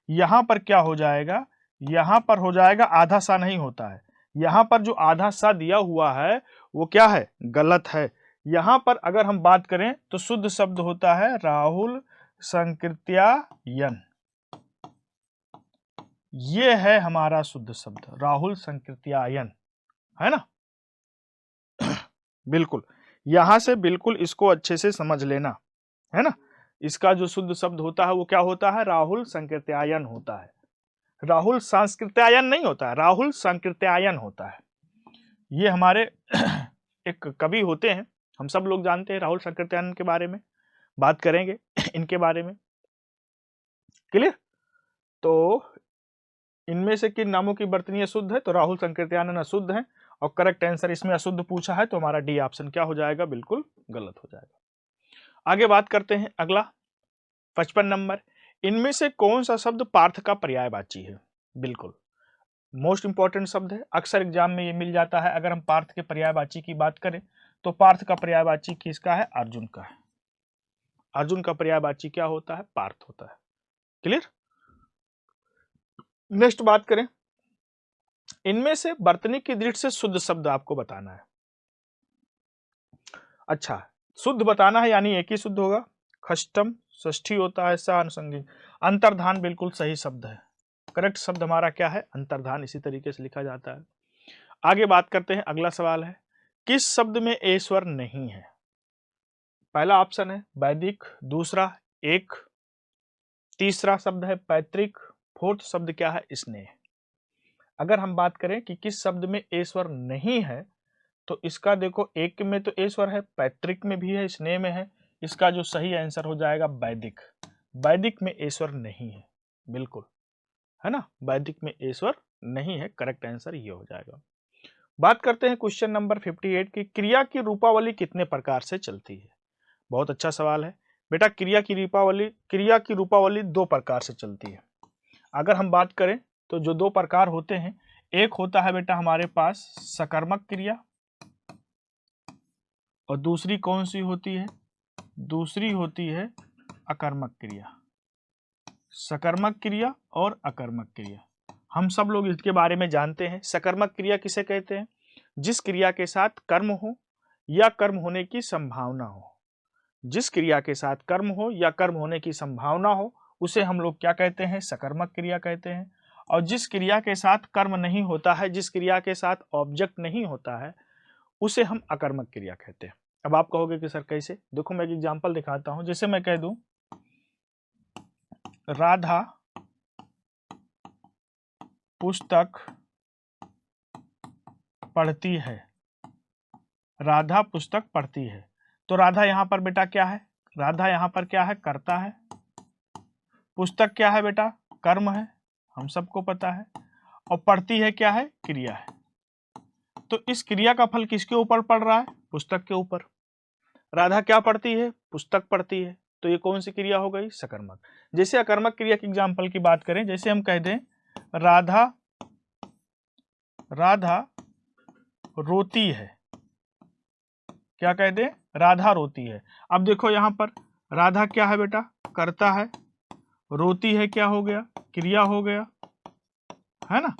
B: यहां पर क्या हो जाएगा, यहां पर हो जाएगा आधा सा नहीं होता है, यहां पर जो आधा सा दिया हुआ है वो क्या है, गलत है। यहां पर अगर हम बात करें तो शुद्ध शब्द होता है राहुल संकृत्यायन, ये है हमारा शुद्ध शब्द राहुल संकृत्यायन, है ना। बिल्कुल, यहां से बिल्कुल इसको अच्छे से समझ लेना, है ना। इसका जो शुद्ध शब्द होता है वो क्या होता है, राहुल संकृत्यायन होता है। राहुल सांस्कृत्यायन नहीं होता है, राहुल संकृत्यायन होता है। ये हमारे एक कवि होते हैं, हम सब लोग जानते हैं राहुल संकृत्यायन के बारे में, बात करेंगे इनके बारे में, क्लियर। तो इनमें से किन नामों की वर्तनी अशुद्ध है, तो राहुल संकृत्यायन अशुद्ध है, और करेक्ट आंसर इसमें अशुद्ध पूछा है तो हमारा डी ऑप्शन क्या हो जाएगा, बिल्कुल गलत हो जाएगा। आगे बात करते हैं अगला 55 नंबर, इनमें से कौन सा शब्द पार्थ का पर्यायवाची है। बिल्कुल मोस्ट इंपॉर्टेंट शब्द है, अक्सर एग्जाम में ये मिल जाता है। अगर हम पार्थ के पर्यायवाची की बात करें तो पार्थ का पर्यायवाची किसका है, अर्जुन का है। अर्जुन का पर्यायवाची क्या होता है, पार्थ होता है, क्लियर। नेक्स्ट बात करें, इनमें से वर्तनी की दृष्टि से शुद्ध शब्द आपको बताना है। अच्छा, शुद्ध बताना है यानी एक ही शुद्ध होगा, खष्टम षष्ठी होता है, सा अनुसंगी, अंतर्धान बिल्कुल सही शब्द है, करेक्ट शब्द हमारा क्या है, अंतर्धान, इसी तरीके से लिखा जाता है। आगे बात करते हैं, अगला सवाल है, किस शब्द में ईश्वर नहीं है। पहला ऑप्शन है वैदिक, दूसरा एक, तीसरा शब्द है पैतृक, फोर्थ शब्द क्या है, स्नेह। अगर हम बात करें कि किस शब्द में ईश्वर नहीं है तो इसका देखो, एक में तो ईश्वर है, पैतृक में भी है, स्नेह में है, इसका जो सही आंसर हो जाएगा वैदिक। वैदिक में ईश्वर नहीं है, बिल्कुल, है ना, वैदिक में ईश्वर नहीं है, करेक्ट आंसर ये हो जाएगा। बात करते हैं क्वेश्चन नंबर 58 की, क्रिया की रूपावली कितने प्रकार से चलती है। बहुत अच्छा सवाल है बेटा। क्रिया की रूपावली दो प्रकार से चलती है। अगर हम बात करें तो जो दो प्रकार होते हैं, एक होता है बेटा हमारे पास सकर्मक क्रिया, और दूसरी कौन सी होती है, दूसरी होती है अकर्मक क्रिया। सकर्मक क्रिया और अकर्मक क्रिया हम सब लोग इसके बारे में जानते हैं। सकर्मक क्रिया किसे कहते हैं, जिस क्रिया के साथ कर्म हो या कर्म होने की संभावना हो, जिस क्रिया के साथ कर्म हो या कर्म होने की संभावना हो उसे हम लोग क्या कहते हैं, सकर्मक क्रिया कहते हैं। और जिस क्रिया के साथ कर्म नहीं होता है, जिस क्रिया के साथ ऑब्जेक्ट नहीं होता है, उसे हम अकर्मक क्रिया कहते हैं। अब आप कहोगे कि सर कैसे, देखो मैं एक एग्जांपल दिखाता हूं। जैसे मैं कह दूं राधा पुस्तक पढ़ती है, राधा पुस्तक पढ़ती है, तो राधा यहां पर बेटा क्या है, राधा यहां पर क्या है, कर्ता है, पुस्तक क्या है बेटा, कर्म है, हम सबको पता है, और पढ़ती है क्या है, क्रिया है। तो इस क्रिया का फल किसके ऊपर पड़ रहा है, पुस्तक के ऊपर। राधा क्या पढ़ती है, पुस्तक पढ़ती है, तो ये कौन सी क्रिया हो गई, सकर्मक। जैसे अकर्मक क्रिया के एग्जांपल की बात करें, जैसे हम कह दें राधा रोती है, क्या कह दें, राधा रोती है। अब देखो यहां पर राधा क्या है बेटा, करता है, रोती है क्या हो गया, क्रिया हो गया, है ना।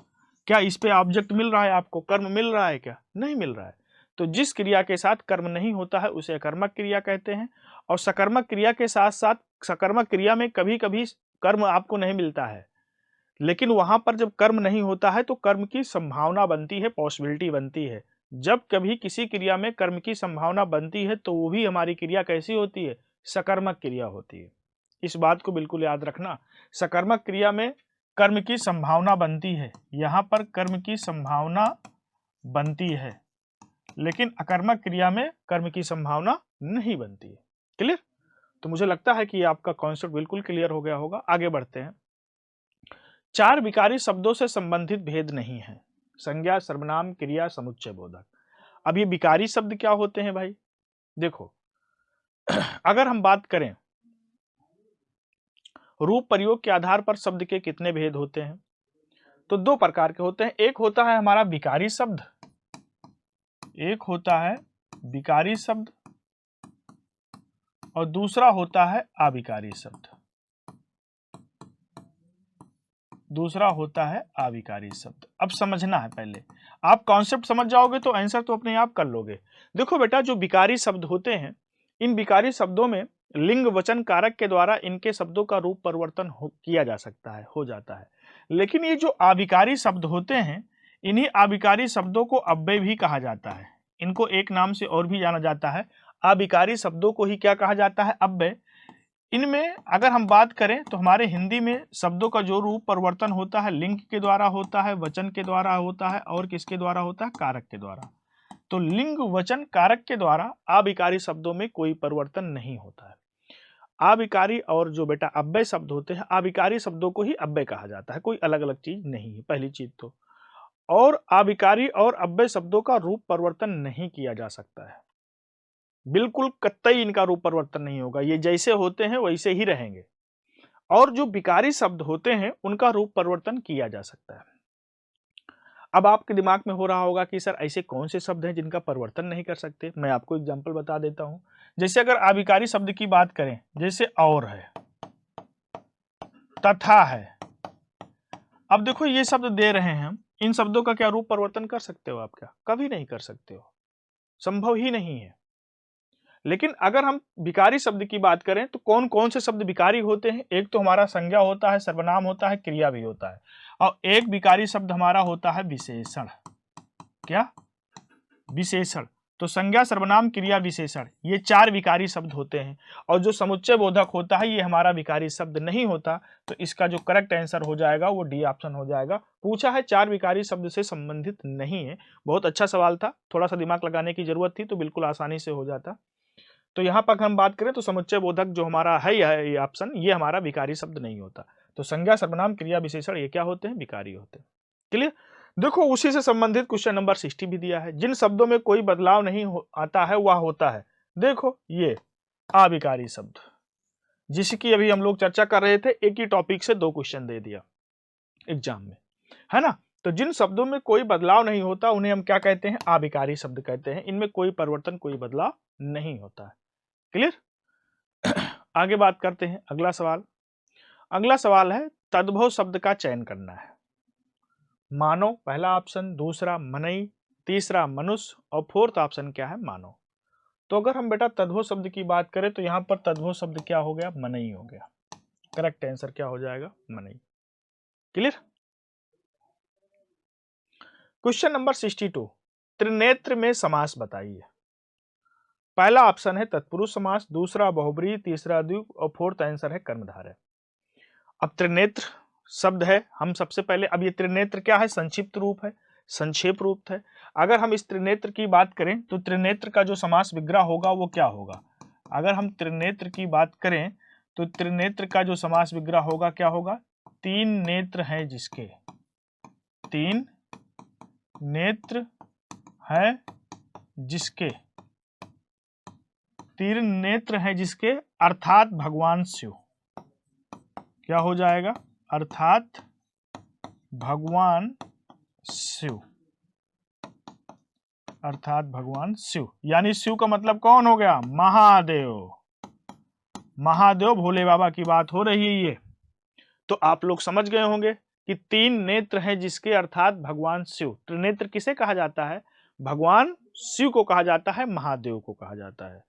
B: क्या इस पे ऑब्जेक्ट मिल रहा है आपको, कर्म मिल रहा है क्या, नहीं मिल रहा है। तो जिस क्रिया के साथ कर्म नहीं होता है उसे अकर्मक क्रिया कहते हैं। और सकर्मक क्रिया के साथ साथ, सकर्मक क्रिया में कभी कभी कर्म आपको नहीं मिलता है, लेकिन वहां पर जब कर्म नहीं होता है तो कर्म की संभावना बनती है, पॉसिबिलिटी बनती है। जब कभी किसी क्रिया में कर्म की संभावना बनती है तो वो भी हमारी क्रिया कैसी होती है, सकर्मक क्रिया होती है। इस बात को बिल्कुल याद रखना, सकर्मक क्रिया में कर्म की संभावना बनती है, यहां पर कर्म की संभावना बनती है, लेकिन अकर्मक क्रिया में कर्म की संभावना नहीं बनती है। क्लियर। तो मुझे लगता है कि आपका कॉन्सेप्ट बिल्कुल क्लियर हो गया होगा। आगे बढ़ते हैं। चार विकारी शब्दों से संबंधित भेद नहीं है, संज्ञा, सर्वनाम, क्रिया, समुच्चय बोधक। अब ये विकारी शब्द क्या होते हैं भाई? देखो अगर हम बात करें रूप प्रयोग के आधार पर शब्द के कितने भेद होते हैं, तो दो प्रकार के होते हैं। एक होता है हमारा विकारी शब्द, एक होता है विकारी शब्द और दूसरा होता है अविकारी शब्द, दूसरा होता है अविकारी शब्द। अब समझना है, पहले आप कॉन्सेप्ट समझ जाओगे तो आंसर तो अपने आप कर लोगे। देखो बेटा, जो विकारी शब्द होते हैं, इन विकारी शब्दों में लिंग वचन कारक के द्वारा इनके शब्दों का रूप परिवर्तन किया जा सकता है, हो जाता है। लेकिन ये जो अविकारी शब्द होते हैं, इन्हीं अविकारी शब्दों को अव्यय भी कहा जाता है। इनको एक नाम से और भी जाना जाता है, अविकारी शब्दों को ही क्या कहा जाता है? अव्यय। इनमें अगर हम बात करें तो हमारे हिंदी में शब्दों का जो रूप परिवर्तन होता है, लिंग के द्वारा होता है, वचन के द्वारा होता है और किसके द्वारा होता है? कारक के द्वारा। तो लिंग वचन कारक के द्वारा अविकारी शब्दों में कोई परिवर्तन नहीं होता है। अविकारी और जो बेटा अव्यय शब्द होते हैं, अविकारी शब्दों को ही अव्यय कहा जाता है, कोई अलग अलग चीज नहीं है, पहली चीज तो। और अविकारी और अव्यय शब्दों का रूप परिवर्तन नहीं किया जा सकता है, बिल्कुल कतई इनका रूप परिवर्तन नहीं होगा, ये जैसे होते हैं वैसे ही रहेंगे। और जो विकारी शब्द होते हैं उनका रूप परिवर्तन किया जा सकता है। अब आपके दिमाग में हो रहा होगा कि सर ऐसे कौन से शब्द हैं जिनका परिवर्तन नहीं कर सकते? मैं आपको एग्जांपल बता देता हूं। जैसे अगर अविकारी शब्द की बात करें, जैसे और है, तथा है। अब देखो ये शब्द दे रहे हैं हम, इन शब्दों का क्या रूप परिवर्तन कर सकते हो आप? क्या कभी नहीं कर सकते हो, संभव ही नहीं है। लेकिन अगर हम विकारी शब्द की बात करें तो कौन कौन से शब्द विकारी होते हैं? एक तो हमारा संज्ञा होता है, सर्वनाम होता है, क्रिया भी होता है, और एक विकारी शब्द हमारा होता है विशेषण। क्या? विशेषण। तो संज्ञा, सर्वनाम, क्रिया, विशेषण, ये चार विकारी शब्द होते हैं। और जो समुच्चय बोधक होता है ये हमारा विकारी शब्द नहीं होता। तो इसका जो करेक्ट आंसर हो जाएगा वो डी ऑप्शन हो जाएगा। पूछा है चार विकारी शब्द से संबंधित नहीं है। बहुत अच्छा सवाल था, थोड़ा सा दिमाग लगाने की जरूरत थी तो बिल्कुल आसानी से हो जाता। तो यहाँ पर हम बात करें तो समुच्चय बोधक जो हमारा है ये ऑप्शन, ये हमारा विकारी शब्द नहीं होता। तो संज्ञा, सर्वनाम, क्रिया, विशेषण ये क्या होते हैं? विकारी होते हैं। क्लियर? देखो उसी से संबंधित क्वेश्चन नंबर 60 भी दिया है। जिन शब्दों में कोई बदलाव नहीं आता है वह होता है, देखो ये अविकारी शब्द, जिसकी अभी हम लोग चर्चा कर रहे थे। एक ही टॉपिक से दो क्वेश्चन दे दिया एग्जाम में, है ना? तो जिन शब्दों में कोई बदलाव नहीं होता उन्हें हम क्या कहते हैं? अविकारी शब्द कहते हैं। इनमें कोई परिवर्तन, कोई बदलाव नहीं होता है। क्लियर? आगे बात करते हैं अगला सवाल। अगला सवाल है तद्भव शब्द का चयन करना है। मानव पहला ऑप्शन, दूसरा मनई, तीसरा मनुष्य और फोर्थ ऑप्शन क्या है? मानव। तो अगर हम बेटा तद्भव शब्द की बात करें तो यहां पर तद्भव शब्द क्या हो गया? मनई हो गया। करेक्ट आंसर क्या हो जाएगा? मनई। क्लियर? क्वेश्चन नंबर 62, त्रिनेत्र में समास बताइए। पहला ऑप्शन है तत्पुरुष समास, दूसरा बहुब्रीहि, तीसरा द्विगु और फोर्थ आंसर है कर्मधारय। अब त्रिनेत्र शब्द है, हम सबसे पहले, अब ये त्रिनेत्र क्या है? संक्षिप्त रूप है, संक्षेप रूप है। अगर हम इस त्रिनेत्र की बात करें तो त्रिनेत्र का जो समास विग्रह होगा वो क्या होगा? अगर हम त्रिनेत्र की बात करें तो त्रिनेत्र का जो समास विग्रह होगा क्या होगा? तीन नेत्र हैं जिसके, तीन नेत्र है जिसके, तीन नेत्र है जिसके, अर्थात भगवान शिव। क्या हो जाएगा? अर्थात भगवान शिव, अर्थात भगवान शिव। यानी शिव का मतलब कौन हो गया? महादेव। महादेव भोले बाबा की बात हो रही है ये। तो आप लोग समझ गए होंगे कि तीन नेत्र हैं जिसके, अर्थात भगवान शिव। त्रिनेत्र किसे कहा जाता है? भगवान शिव को कहा जाता है, महादेव को कहा जाता है।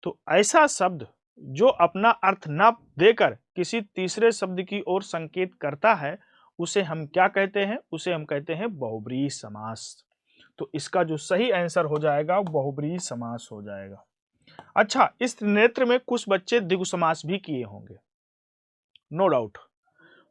B: तो ऐसा शब्द जो अपना अर्थ न देकर किसी तीसरे शब्द की ओर संकेत करता है उसे हम क्या कहते हैं? उसे हम कहते हैं बहुब्रीहि समास। तो इसका जो सही आंसर हो जाएगा बहुब्रीहि समास हो जाएगा। अच्छा, इस त्रिनेत्र में कुछ बच्चे द्विगु समास भी किए होंगे, नो डाउट,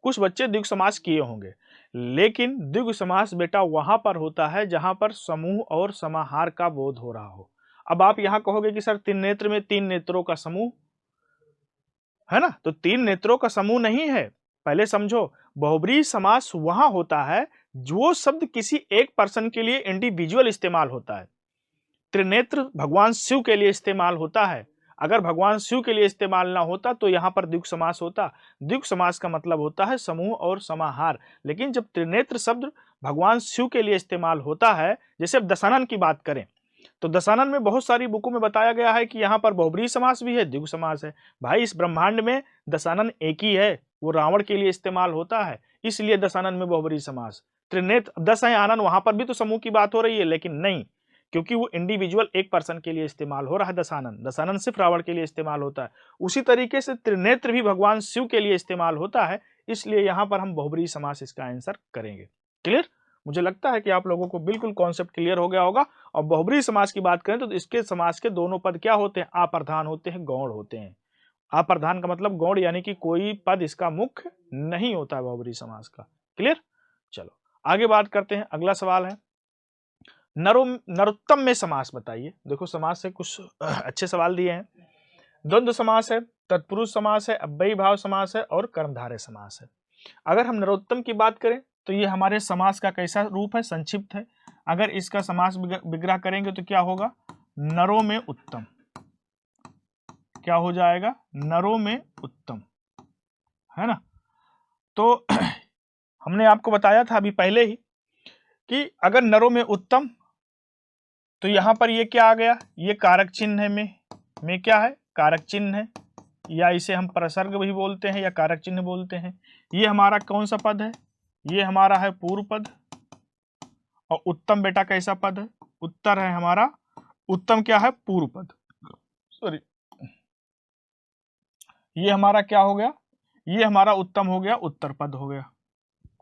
B: कुछ बच्चे द्विगु समास किए होंगे। लेकिन द्विगु समास बेटा वहां पर होता है जहां पर समूह और समाहार का बोध हो रहा हो। अब आप यहां कहोगे कि सर तीन नेत्र में तीन नेत्रों का समूह है ना, तो तीन नेत्रों का समूह नहीं है। पहले समझो, बहुब्रीहि समास वहां होता है जो शब्द किसी एक पर्सन के लिए इंडिविजुअल इस्तेमाल होता है। त्रिनेत्र भगवान शिव के लिए इस्तेमाल होता है। अगर भगवान शिव के लिए इस्तेमाल ना होता तो यहाँ पर द्विगु समास होता। द्विगु समास का मतलब होता है समूह और समाहार। लेकिन जब त्रिनेत्र शब्द भगवान शिव के लिए इस्तेमाल होता है, जैसे अब दशानन की बात करें तो दशानन में बहुत सारी बुकों में बताया गया है कि यहाँ पर बहुब्रीहि समास भी है, द्विगु समास है। भाई इस ब्रह्मांड में दशानन एक ही है, वो रावण के लिए इस्तेमाल होता है, इसलिए दशानन में बहुब्रीहि समास। त्रिनेत्र 10 है आनन, वहां पर भी तो समूह की बात हो रही है, लेकिन नहीं, क्योंकि वो इंडिविजुअल एक पर्सन के लिए इस्तेमाल हो रहा है। दशानन सिर्फ रावण के लिए इस्तेमाल होता है। उसी तरीके से त्रिनेत्र भी भगवान शिव के लिए इस्तेमाल होता है, इसलिए यहाँ पर हम बहुब्रीहि समास इसका आंसर करेंगे। क्लियर? मुझे लगता है कि आप लोगों को बिल्कुल कॉन्सेप्ट क्लियर हो गया होगा। और बहुब्रीहि समास की बात करें तो इसके समास के दोनों पद क्या होते हैं? अप्रधान होते हैं, गौण होते हैं। अप्रधान का मतलब गौण, यानी कि कोई पद इसका मुख्य नहीं होता है बहुब्रीहि समास का। क्लियर? चलो आगे बात करते हैं। अगला सवाल है नरोत्तम में समास बताइए। देखो समास से कुछ अच्छे सवाल दिए हैं। द्वंद्व समास है, तत्पुरुष समास है, अव्ययी भाव समास है और कर्मधारय समास है। अगर हम नरोत्तम की बात करें तो ये हमारे समास का कैसा रूप है? संक्षिप्त है। अगर इसका समास विग्रह करेंगे तो क्या होगा? नरों में उत्तम। क्या हो जाएगा? नरों में उत्तम, है ना। तो हमने आपको बताया था अभी पहले ही कि अगर नरों में उत्तम, तो यहां पर ये क्या आ गया? ये कारक चिन्ह है में क्या है? कारक चिन्ह है, या इसे हम प्रसर्ग भी बोलते हैं या कारक चिन्ह बोलते हैं। ये हमारा कौन सा पद है? ये हमारा है पूर्व पद। और उत्तम बेटा कैसा पद है? उत्तर है हमारा। उत्तम क्या है? पूर्व पद। सॉरी, ये हमारा क्या हो गया? ये हमारा उत्तम हो गया, उत्तर पद हो गया।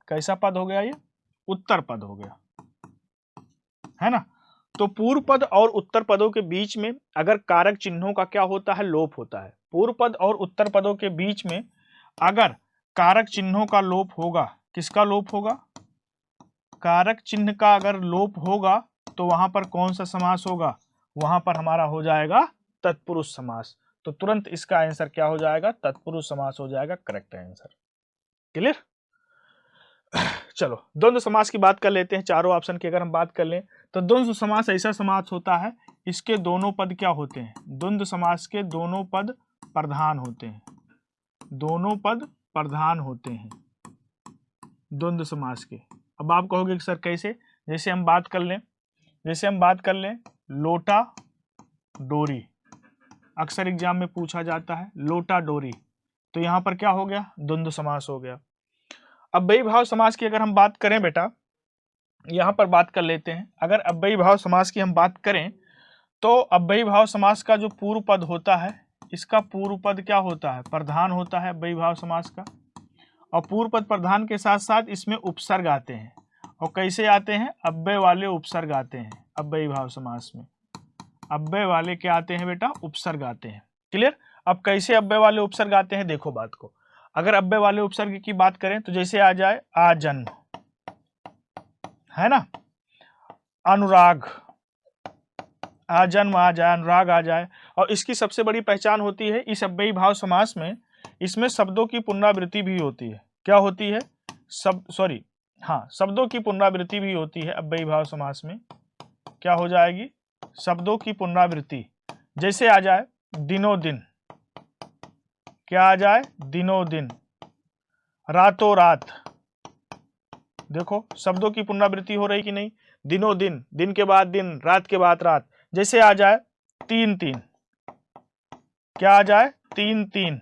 B: कैसा पद हो गया? ये उत्तर पद हो गया, है ना। तो पूर्व पद और उत्तर पदों के बीच में अगर कारक चिन्हों का क्या होता है? लोप होता है। पूर्व पद और उत्तर पदों के बीच में अगर कारक चिन्हों का लोप होगा, किसका लोप होगा? कारक चिन्ह का अगर लोप होगा तो वहां पर कौन सा समास होगा? वहां पर हमारा हो जाएगा तत्पुरुष समास। तो तुरंत इसका आंसर क्या हो जाएगा? तत्पुरुष समास हो जाएगा करेक्ट आंसर। क्लियर? चलो द्वंद्व समास की बात कर लेते हैं। चारों ऑप्शन की अगर हम बात कर लें तो द्वंद्व समास ऐसा समास होता है, इसके दोनों पद क्या होते हैं? द्वंद्व समास के दोनों पद प्रधान होते हैं। दोनों पद प्रधान होते हैं द्वंद्व समास के। अब आप कहोगे कि सर कैसे? जैसे हम बात कर लें लोटा डोरी, अक्सर एग्जाम में पूछा जाता है लोटा डोरी, तो यहां पर क्या हो गया? द्वंद्व समास हो गया। अब अव्ययी भाव समास की अगर हम बात करें बेटा, यहां पर बात कर लेते हैं। अगर अव्ययी भाव समास की हम बात करें तो अव्ययी भाव समास का जो पूर्व पद होता है, इसका पूर्व पद क्या होता है? प्रधान होता है अव्ययी भाव समास का। और पूर्व पद प्रधान के साथ साथ इसमें उपसर्ग आते हैं। और कैसे आते हैं? अव्यय वाले उपसर्ग आते हैं अव्ययी भाव समास में। अव्यय वाले क्या आते हैं बेटा? उपसर्ग आते हैं। क्लियर? अब कैसे अव्यय वाले उपसर्ग आते हैं देखो बात को। अगर अव्यय वाले उपसर्ग की बात करें तो जैसे आ जाए आजन्म, है ना, अनुराग, आजन्म आ जाए, अनुराग आ जाए। और इसकी सबसे बड़ी पहचान होती है इस अव्ययी भाव समास में, इसमें शब्दों की पुनरावृत्ति भी होती है। क्या होती है? शब्दों की पुनरावृत्ति भी होती है अव्ययी भाव समास में। क्या हो जाएगी? शब्दों की पुनरावृत्ति। जैसे आ जाए दिनों दिन, क्या आ जाए? दिनों दिन, रातों रात। देखो शब्दों की पुनरावृत्ति हो रही कि नहीं? दिनों दिन, दिन के बाद दिन, रात के बाद रात। जैसे आ जाए तीन तीन, क्या आ जाए? तीन तीन।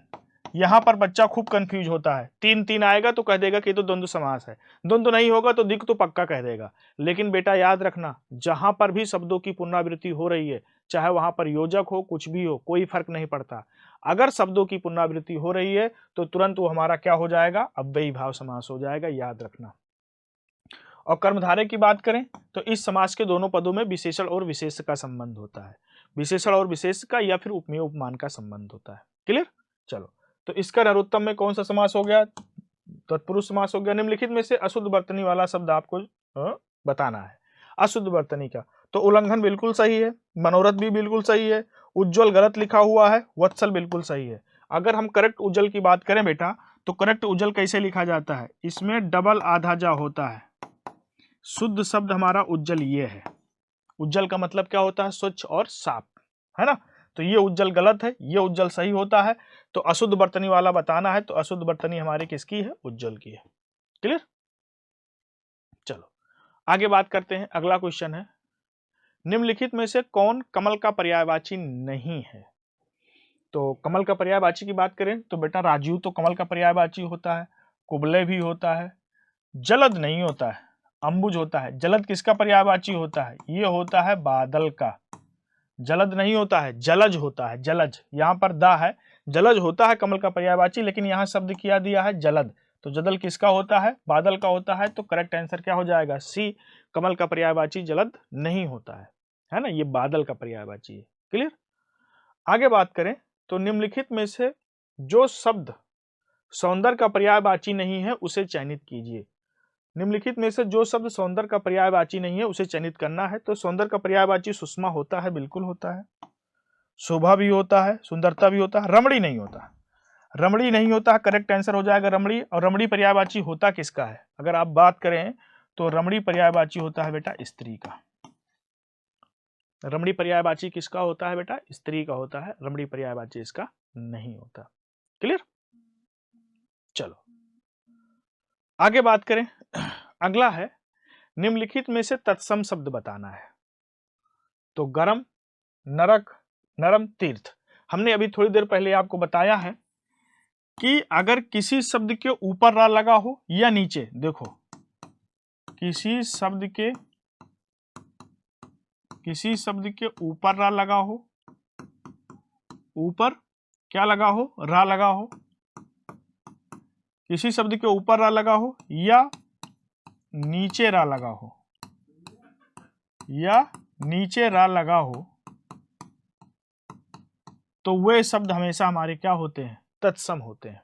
B: यहां पर बच्चा खूब कंफ्यूज होता है। तीन तीन आएगा तो कह देगा कि तो द्वंद्व समास है, द्वंद्व नहीं होगा तो दिक तो पक्का कह देगा। लेकिन बेटा याद रखना, जहां पर भी शब्दों की पुनरावृत्ति हो रही है, चाहे वहां पर योजक हो कुछ भी हो, कोई फर्क नहीं पड़ता। अगर शब्दों की पुनरावृत्ति हो रही है तो तुरंत वो हमारा क्या हो जाएगा? अव्ययी भाव समास हो जाएगा, याद रखना। और कर्मधारय की बात करें तो इस समास के दोनों पदों में विशेषण और विशेष का संबंध होता है। विशेषण और विशेष का या फिर उपमेय उपमान का संबंध होता है। क्लियर? चलो, तो इसका नरोत्तम में कौन सा समास हो गया? तत्पुरुष समास हो गया। निम्नलिखित में से अशुद्ध वर्तनी वाला शब्द आपको बताना है। अशुद्ध वर्तनी का तो उल्लंघन बिल्कुल सही है, मनोरथ भी बिल्कुल सही है, उज्ज्वल गलत लिखा हुआ है, वत्सल बिल्कुल सही है। अगर हम करेक्ट उज्ज्वल की बात करें बेटा तो करेक्ट उज्ज्वल कैसे लिखा जाता है? इसमें डबल आधा जा होता है। शुद्ध शब्द हमारा उज्ज्वल ये है। उज्जवल का मतलब क्या होता है? स्वच्छ और साफ, है ना। तो ये उज्जवल गलत है, ये उज्जवल सही होता है। तो अशुद्ध बर्तनी वाला बताना है, तो अशुद्ध बर्तनी हमारी किसकी है? उज्जवल की है। क्लियर? चलो आगे बात करते हैं। अगला क्वेश्चन है, निम्नलिखित में से कौन कमल का पर्यायवाची नहीं है? तो कमल का पर्यायवाची की बात करें तो बेटा राजीव तो कमल का पर्यायवाची होता है, कुबले भी होता है, जलद नहीं होता है, अंबुज होता है। जलद किसका पर्यायवाची होता है? ये होता है बादल का। जलद नहीं होता है, जलज होता है, जलज, यहाँ पर दा है, जलज होता है कमल का पर्यायवाची, लेकिन यहाँ शब्द किया दिया है जलद। तो जदल किसका होता है? बादल का होता है। तो करेक्ट आंसर क्या हो जाएगा? सी, कमल का पर्यायवाची जलद नहीं होता है ना, ये बादल का पर्यायवाची है। क्लियर? आगे बात करें तो निम्नलिखित में से जो शब्द सौंदर्य का पर्यायवाची नहीं है उसे चयनित कीजिए। निम्नलिखित में से जो शब्द सौंदर्य का पर्यायवाची नहीं है उसे चयनित करना है। तो सौंदर्य का पर्यायवाची सुषमा होता है, बिल्कुल होता है। शोभा भी होता है, सुंदरता भी होता है। रमणी नहीं होता, रमणी नहीं होता है, करेक्ट आंसर हो जाएगा रमणी। और रमणी पर्यायवाची होता किसका है? अगर आप बात करें तो रमणी पर्यायवाची होता है बेटा स्त्री का। रमणी पर्यायवाची किसका होता है बेटा? स्त्री का होता है। रमणी पर्यायवाची इसका नहीं होता। क्लियर? चलो आगे बात करें। अगला है, निम्नलिखित में से तत्सम शब्द बताना है। तो गरम, नरक, नरम, तीर्थ। हमने अभी थोड़ी देर पहले आपको बताया है कि अगर किसी शब्द के ऊपर रा लगा हो या नीचे, देखो किसी शब्द के ऊपर रा लगा हो, ऊपर क्या लगा हो? रा लगा हो। किसी शब्द के ऊपर रा लगा हो या नीचे रा लगा हो, या नीचे रा लगा हो, तो वे शब्द हमेशा हमारे क्या होते हैं? तत्सम होते हैं।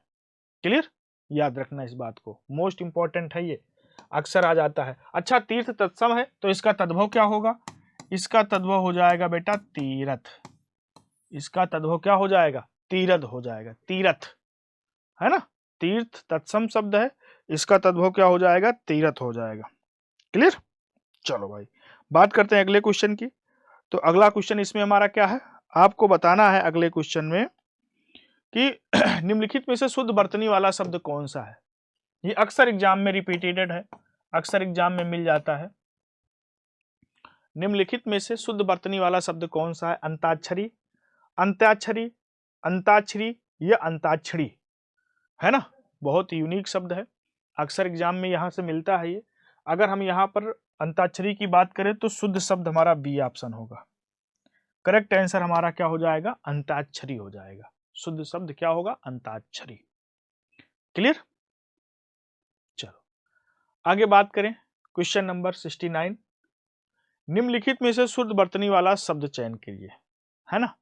B: क्लियर? याद रखना इस बात को, मोस्ट इंपॉर्टेंट है ये, अक्सर आ जाता है। अच्छा, तीर्थ तत्सम है तो इसका तद्भव क्या होगा? इसका तद्भव हो जाएगा बेटा तीरथ। इसका तद्भव क्या हो जाएगा? तीरथ हो जाएगा, तीरथ, है ना। तीर्थ तत्सम शब्द है, इसका तद्भव क्या हो जाएगा? तीरथ हो जाएगा। क्लियर? चलो भाई बात करते हैं अगले क्वेश्चन की। तो अगला क्वेश्चन इसमें हमारा क्या है? आपको बताना है अगले क्वेश्चन में कि निम्नलिखित में से शुद्ध बर्तनी वाला शब्द कौन सा है? ये अक्सर एग्जाम में रिपीटेड है, अक्सर एग्जाम में मिल जाता है। निम्नलिखित में से शुद्ध बर्तनी वाला शब्द कौन सा है? अंताक्षरी, अंत्याक्षरी, अंताक्षरी या अंताक्षरी, है ना। बहुत यूनिक शब्द है, अक्सर एग्जाम में यहां से मिलता है ये। अगर हम यहाँ पर अंताक्षरी की बात करें तो शुद्ध शब्द हमारा बी ऑप्शन होगा। करेक्ट आंसर हमारा क्या हो जाएगा? अंताक्षरी हो जाएगा। शुद्ध शब्द क्या होगा? अंताक्षरी। क्लियर? चलो आगे बात करें। क्वेश्चन नंबर 69, निम्नलिखित में से शुद्ध बर्तनी वाला शब्द चयन कीजिए, है ना।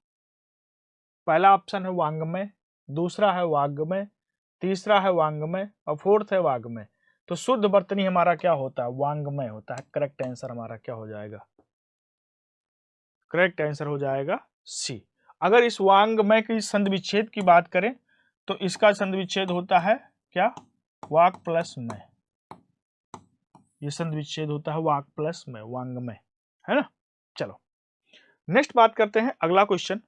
B: पहला ऑप्शन है वांग्मय, दूसरा है वाग्मय, तीसरा है वांग्मय और फोर्थ है वाग्मय। तो शुद्ध बर्तनी हमारा क्या होता है? वांग्मय होता है। करेक्ट आंसर हमारा क्या हो जाएगा? करेक्ट आंसर हो जाएगा सी। अगर इस वांग्मय की संधि विच्छेद की बात करें तो इसका संधि विच्छेद होता है क्या? वाक प्लस मय। ये संधि विच्छेद होता है वाक प्लस मय, वांग्मय, है ना। चलो नेक्स्ट बात करते हैं। अगला क्वेश्चन,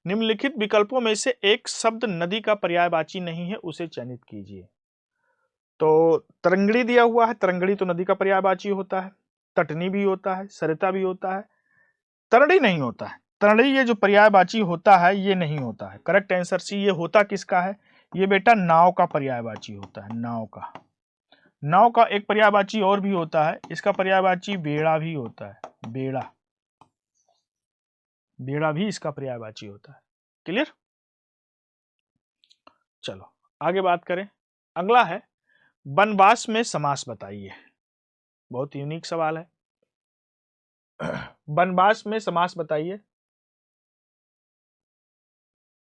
B: निम्नलिखित विकल्पों में से एक शब्द नदी का पर्यायवाची नहीं है, उसे चयनित कीजिए। तो तरंगड़ी दिया हुआ है, तरंगड़ी तो नदी का पर्यायवाची होता है। तटनी भी होता है, सरिता भी होता है, तरणी नहीं होता है। तरणी ये जो पर्यायवाची होता है ये नहीं होता है। Correct answer C. ये होता किसका है? ये बेटा नाव का पर्यायवाची होता है। नाव का, नाव का एक पर्यायवाची और भी होता है, इसका पर्यायवाची बेड़ा भी होता है। बेड़ा, बेड़ा भी इसका पर्यायवाची होता है। क्लियर? चलो आगे बात करें। अगला है, वनवास में समास बताइए। बहुत यूनिक सवाल है। वनवास में समास बताइए।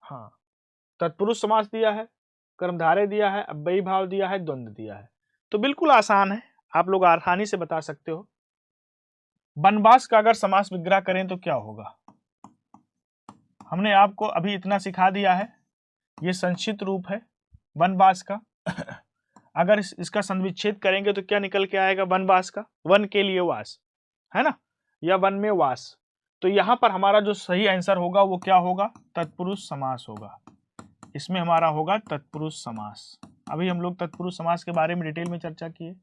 B: हाँ, तत्पुरुष समास दिया है, कर्मधारय दिया है, अव्ययी भाव दिया है, द्वंद्व दिया है। तो बिल्कुल आसान है, आप लोग आसानी से बता सकते हो। वनवास का अगर समास विग्रह करें तो क्या होगा? हमने आपको अभी इतना सिखा दिया है, ये संक्षिप्त रूप है वनवास का। अगर इसका संविच्छेद करेंगे तो क्या निकल के आएगा? वनवास का, वन के लिए वास, है ना। या वन में वास। तो यहां पर हमारा जो सही आंसर होगा वो क्या होगा, तत्पुरुष समास होगा। इसमें हमारा होगा तत्पुरुष समास। अभी हम लोग तत्पुरुष समास के बारे में डिटेल में चर्चा किए।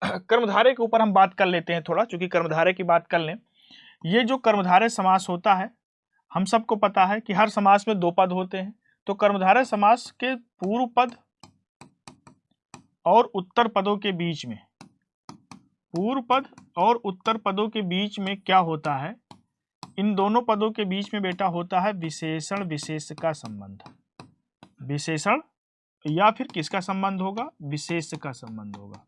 B: कर्मधारय के ऊपर हम बात कर लेते हैं थोड़ा, क्योंकि कर्मधारय की बात कर लें। ये जो कर्मधारय समास होता है, हम सबको पता है कि हर समास में दो पद होते हैं। तो कर्मधारय समास के पूर्व पद और उत्तर पदों के बीच में, पूर्व पद और उत्तर पदों के बीच में क्या होता है, इन दोनों पदों के बीच में बेटा होता है विशेषण विशेष का संबंध। विशेषण या फिर किसका संबंध होगा, विशेष का संबंध होगा।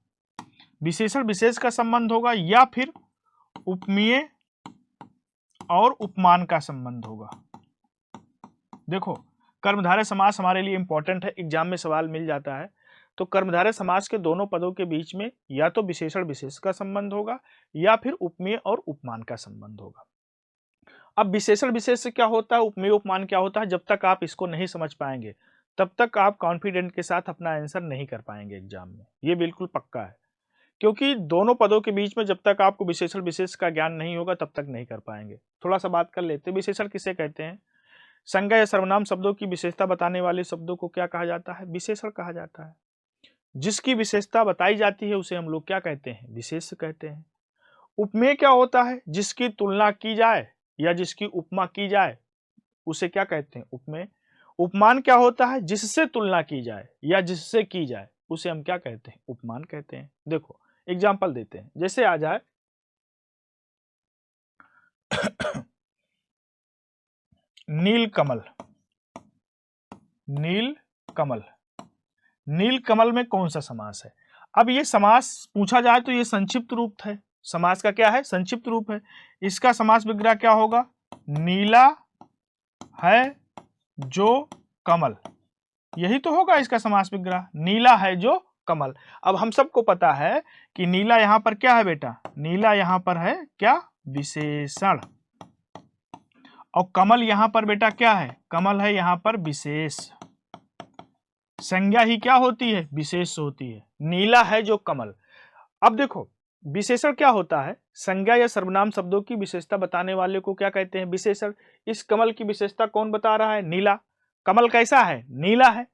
B: विशेषण विशेष का संबंध होगा या फिर उपमेय और उपमान का संबंध होगा। देखो, कर्मधारय समास हमारे लिए इंपॉर्टेंट है, एग्जाम में सवाल मिल जाता है। तो कर्मधारय समास के दोनों पदों के बीच में या तो विशेषण विशेष का संबंध होगा या फिर उपमेय और उपमान का संबंध होगा। अब विशेषण विशेष से क्या होता है, उपमेय उपमान क्या होता है, जब तक आप इसको नहीं समझ पाएंगे तब तक आप कॉन्फिडेंट के साथ अपना आंसर नहीं कर पाएंगे एग्जाम में, ये बिल्कुल पक्का है। क्योंकि दोनों पदों के बीच में जब तक आपको विशेषण विशेष का ज्ञान नहीं होगा तब तक नहीं कर पाएंगे। थोड़ा सा बात कर लेते हैं, विशेषण किसे कहते हैं। संज्ञा या सर्वनाम शब्दों की विशेषता बताने वाले शब्दों को क्या कहा जाता है, विशेषण कहा जाता है। जिसकी विशेषता बताई जाती है उसे हम लोग क्या कहते हैं, विशेष कहते हैं। उपमेय क्या होता है, जिसकी तुलना की जाए या जिसकी उपमा की जाए उसे क्या कहते हैं, उपमेय। उपमान क्या होता है, जिससे तुलना की जाए या जिससे की जाए उसे हम क्या कहते हैं, उपमान कहते हैं। देखो एग्जाम्पल देते हैं, जैसे आ जाए नील कमल। नील कमल, नील कमल में कौन सा समास है। अब ये समास पूछा जाए तो ये संक्षिप्त रूप है, समास का क्या है, संक्षिप्त रूप है। इसका समास विग्रह क्या होगा, नीला है जो कमल, यही तो होगा इसका समास विग्रह, नीला है जो कमल। अब हम सबको पता है कि नीला यहां पर क्या है बेटा, नीला यहां पर है क्या, विशेषण, और कमल यहां पर बेटा क्या है, कमल है यहां पर विशेष। संज्ञा ही क्या होती है, विशेष होती है। नीला है जो कमल। अब देखो विशेषण क्या होता है, संज्ञा या सर्वनाम शब्दों की विशेषता बताने वाले को क्या कहते हैं, विशेषण। इस कमल की विशेषता कौन बता रहा है, नीला। कमल कैसा है, नीला है,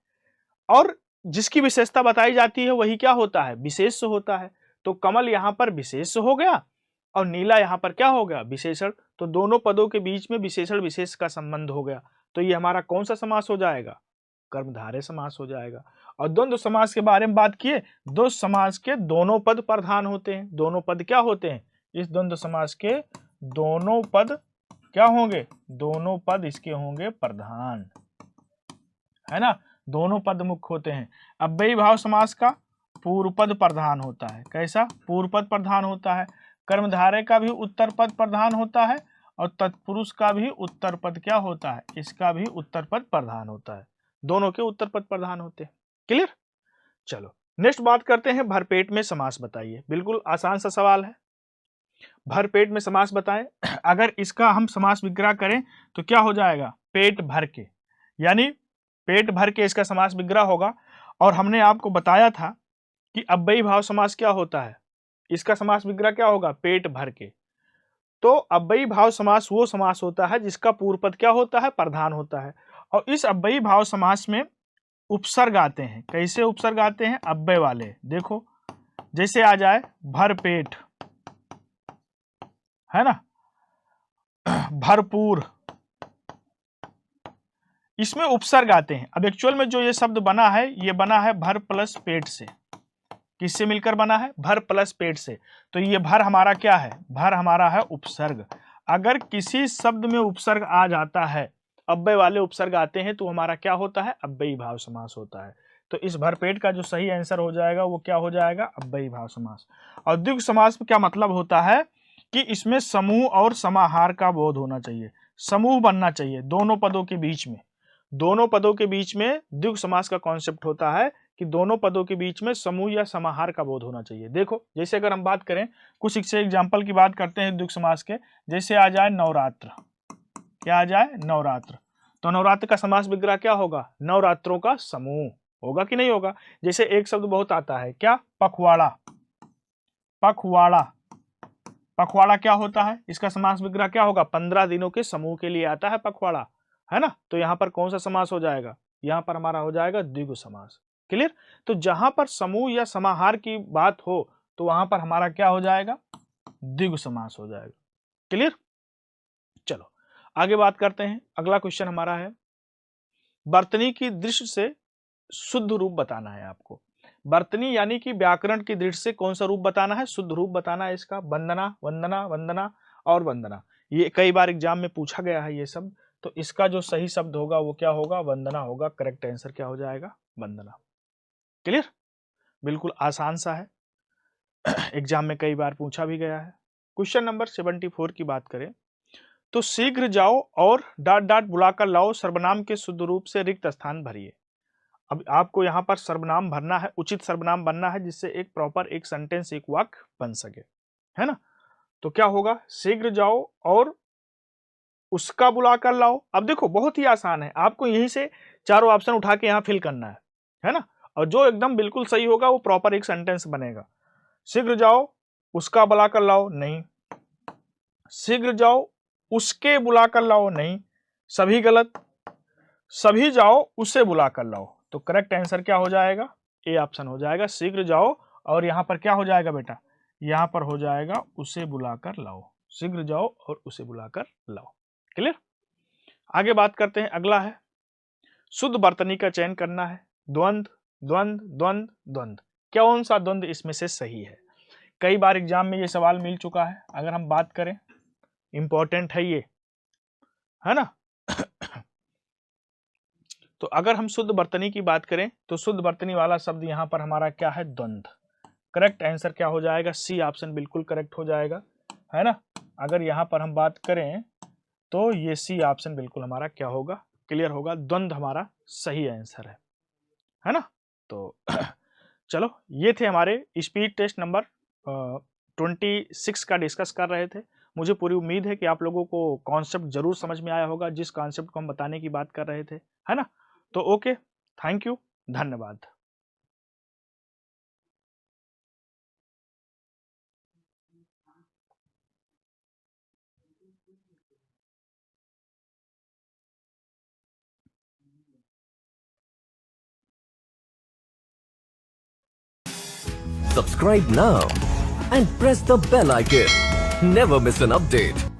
B: और जिसकी विशेषता बताई जाती है वही क्या होता है, विशेष होता है। तो कमल यहां पर विशेष हो गया और नीला यहां पर क्या हो गया, विशेषण। तो दोनों पदों के बीच में विशेषण विशेष का संबंध हो गया। तो ये हमारा कौन सा समास हो जाएगा, कर्मधारय समास हो जाएगा। और द्वंद्व समास के बारे में बात किए, द्वंद्व समास के दोनों पद प्रधान होते हैं। दोनों पद क्या होते हैं, इस द्वंद्व समास के दोनों पद क्या होंगे, दोनों पद इसके होंगे प्रधान, है ना, दोनों पद मुख्य होते हैं। अव्ययी भाव समास का पूर्व पद प्रधान होता है, कैसा, पूर्व पद प्रधान होता है। कर्मधारय का भी उत्तर पद प्रधान होता है और तत्पुरुष का भी उत्तर पद क्या होता है, इसका भी उत्तर पद प्रधान होता है। दोनों के उत्तर पद प्रधान होते हैं। क्लियर। चलो नेक्स्ट बात करते हैं, भरपेट में समास बताइए। बिल्कुल आसान सा सवाल है, भरपेट में समास बताएं। अगर इसका हम समास विग्रह करें तो क्या हो जाएगा, पेट भर के, यानी पेट भर के इसका समास विग्रह होगा। और हमने आपको बताया था कि अव्ययी भाव समास क्या होता है, इसका समास विग्रह क्या होगा, पेट भर के। तो अव्ययी भाव समास वो समास होता है जिसका पूर्व पद क्या होता है, प्रधान होता है। और इस अव्ययी भाव समास में उपसर्ग आते हैं। कैसे उपसर्ग आते हैं, अव्यय वाले। देखो जैसे आ जाए भरपेट, है ना, भरपूर, इसमें उपसर्ग आते हैं। अब एक्चुअल में जो ये शब्द बना है, ये बना है भर प्लस पेट से। किससे मिलकर बना है, भर प्लस पेट से। तो ये भर हमारा क्या है, भर हमारा है उपसर्ग। अगर किसी शब्द में उपसर्ग आ जाता है, अव्यय वाले उपसर्ग आते हैं, तो हमारा क्या होता है, अव्ययी भाव समास होता है। तो इस भरपेट का जो सही आंसर हो जाएगा वो क्या हो जाएगा, अव्ययी भाव समास। और द्विगु समास में क्या मतलब होता है कि इसमें समूह और समाहार का बोध होना चाहिए, समूह बनना चाहिए दोनों पदों के बीच में। दोनों पदों के बीच में द्विगु समास का कॉन्सेप्ट होता है कि दोनों पदों के बीच में समूह या समाहार का बोध होना चाहिए। देखो जैसे अगर हम बात करें, कुछ एग्जाम्पल की बात करते हैं द्विगु समास के, जैसे आ जाए नवरात्र, क्या आ जाए, नवरात्र। तो नवरात्र का समास विग्रह क्या होगा, नवरात्रों का समूह होगा कि नहीं होगा। जैसे एक शब्द बहुत आता है, क्या, पखवाड़ा, पखवाड़ा, पखवाड़ा क्या होता है, इसका समास विग्रह क्या होगा, 15 दिनों के समूह के लिए आता है पखवाड़ा, है ना। तो यहां पर कौन सा समास हो जाएगा, यहां पर हमारा हो जाएगा द्विगु समास। क्लियर। तो जहां पर समूह या समाहार की बात हो तो वहां पर हमारा क्या हो जाएगा, द्विगु समास हो जाएगा। क्लियर। चलो आगे बात करते हैं। अगला क्वेश्चन हमारा है, वर्तनी की दृष्टि से शुद्ध रूप बताना है आपको। वर्तनी यानी कि व्याकरण की दृष्टि से कौन सा रूप बताना है, शुद्ध रूप बताना है इसका। वंदना, वंदना, वंदना और वंदना, ये कई बार एग्जाम में पूछा गया है ये सब। तो इसका जो सही शब्द होगा वो क्या होगा, वंदना होगा। करेक्ट आंसर क्या हो जाएगा, वंदना। क्लियर। बिल्कुल आसान सा है, एग्जाम में कई बार पूछा भी गया है। क्वेश्चन नंबर 74 की बात करें तो शीघ्र जाओ और डाट डाट बुलाकर लाओ, सर्वनाम के शुद्ध रूप से रिक्त स्थान भरिए। अब आपको यहाँ पर सर्वनाम भरना है, उचित सर्वनाम बनना है, जिससे एक प्रॉपर एक सेंटेंस एक वाक्य बन सके, है ना। तो क्या होगा, शीघ्र जाओ और उसका बुलाकर लाओ। अब देखो बहुत ही आसान है, आपको यहीं से चारों ऑप्शन उठा के यहाँ फिल करना है ना। और जो एकदम बिल्कुल सही होगा वो प्रॉपर एक सेंटेंस बनेगा। शीघ्र जाओ उसका बुलाकर लाओ, नहीं। शीघ्र जाओ उसके बुलाकर लाओ, नहीं, सभी गलत। सभी जाओ उसे बुलाकर लाओ। तो करेक्ट आंसर क्या हो जाएगा, ए ऑप्शन हो जाएगा। शीघ्र जाओ और यहां पर क्या हो जाएगा बेटा, यहां पर हो जाएगा उसे बुलाकर लाओ। शीघ्र जाओ और उसे बुलाकर लाओ। क्लियर। आगे बात करते हैं। अगला है, शुद्ध वर्तनी का चयन करना है। द्वंद, द्वंद, द्वंद, द्वंद, कौन सा द्वंद इसमें से सही है। कई बार एग्जाम में ये सवाल मिल चुका है। अगर हम बात करें, इंपॉर्टेंट है ये, है ना। तो अगर हम शुद्ध वर्तनी की बात करें तो शुद्ध वर्तनी वाला शब्द यहां पर हमारा क्या है, द्वंद। करेक्ट आंसर क्या हो जाएगा, सी ऑप्शन बिल्कुल करेक्ट हो जाएगा, है ना। अगर यहां पर हम बात करें तो ये सी ऑप्शन बिल्कुल हमारा क्या होगा, क्लियर होगा। द्वंद हमारा सही आंसर है ना। तो चलो ये थे हमारे स्पीड टेस्ट नंबर 26 का डिस्कस कर रहे थे। मुझे पूरी उम्मीद है कि आप लोगों को कॉन्सेप्ट जरूर समझ में आया होगा, जिस कॉन्सेप्ट को हम बताने की बात कर रहे थे, है ना। तो ओके, थैंक यू, धन्यवाद।
A: Subscribe now and press the bell icon. Never miss an update.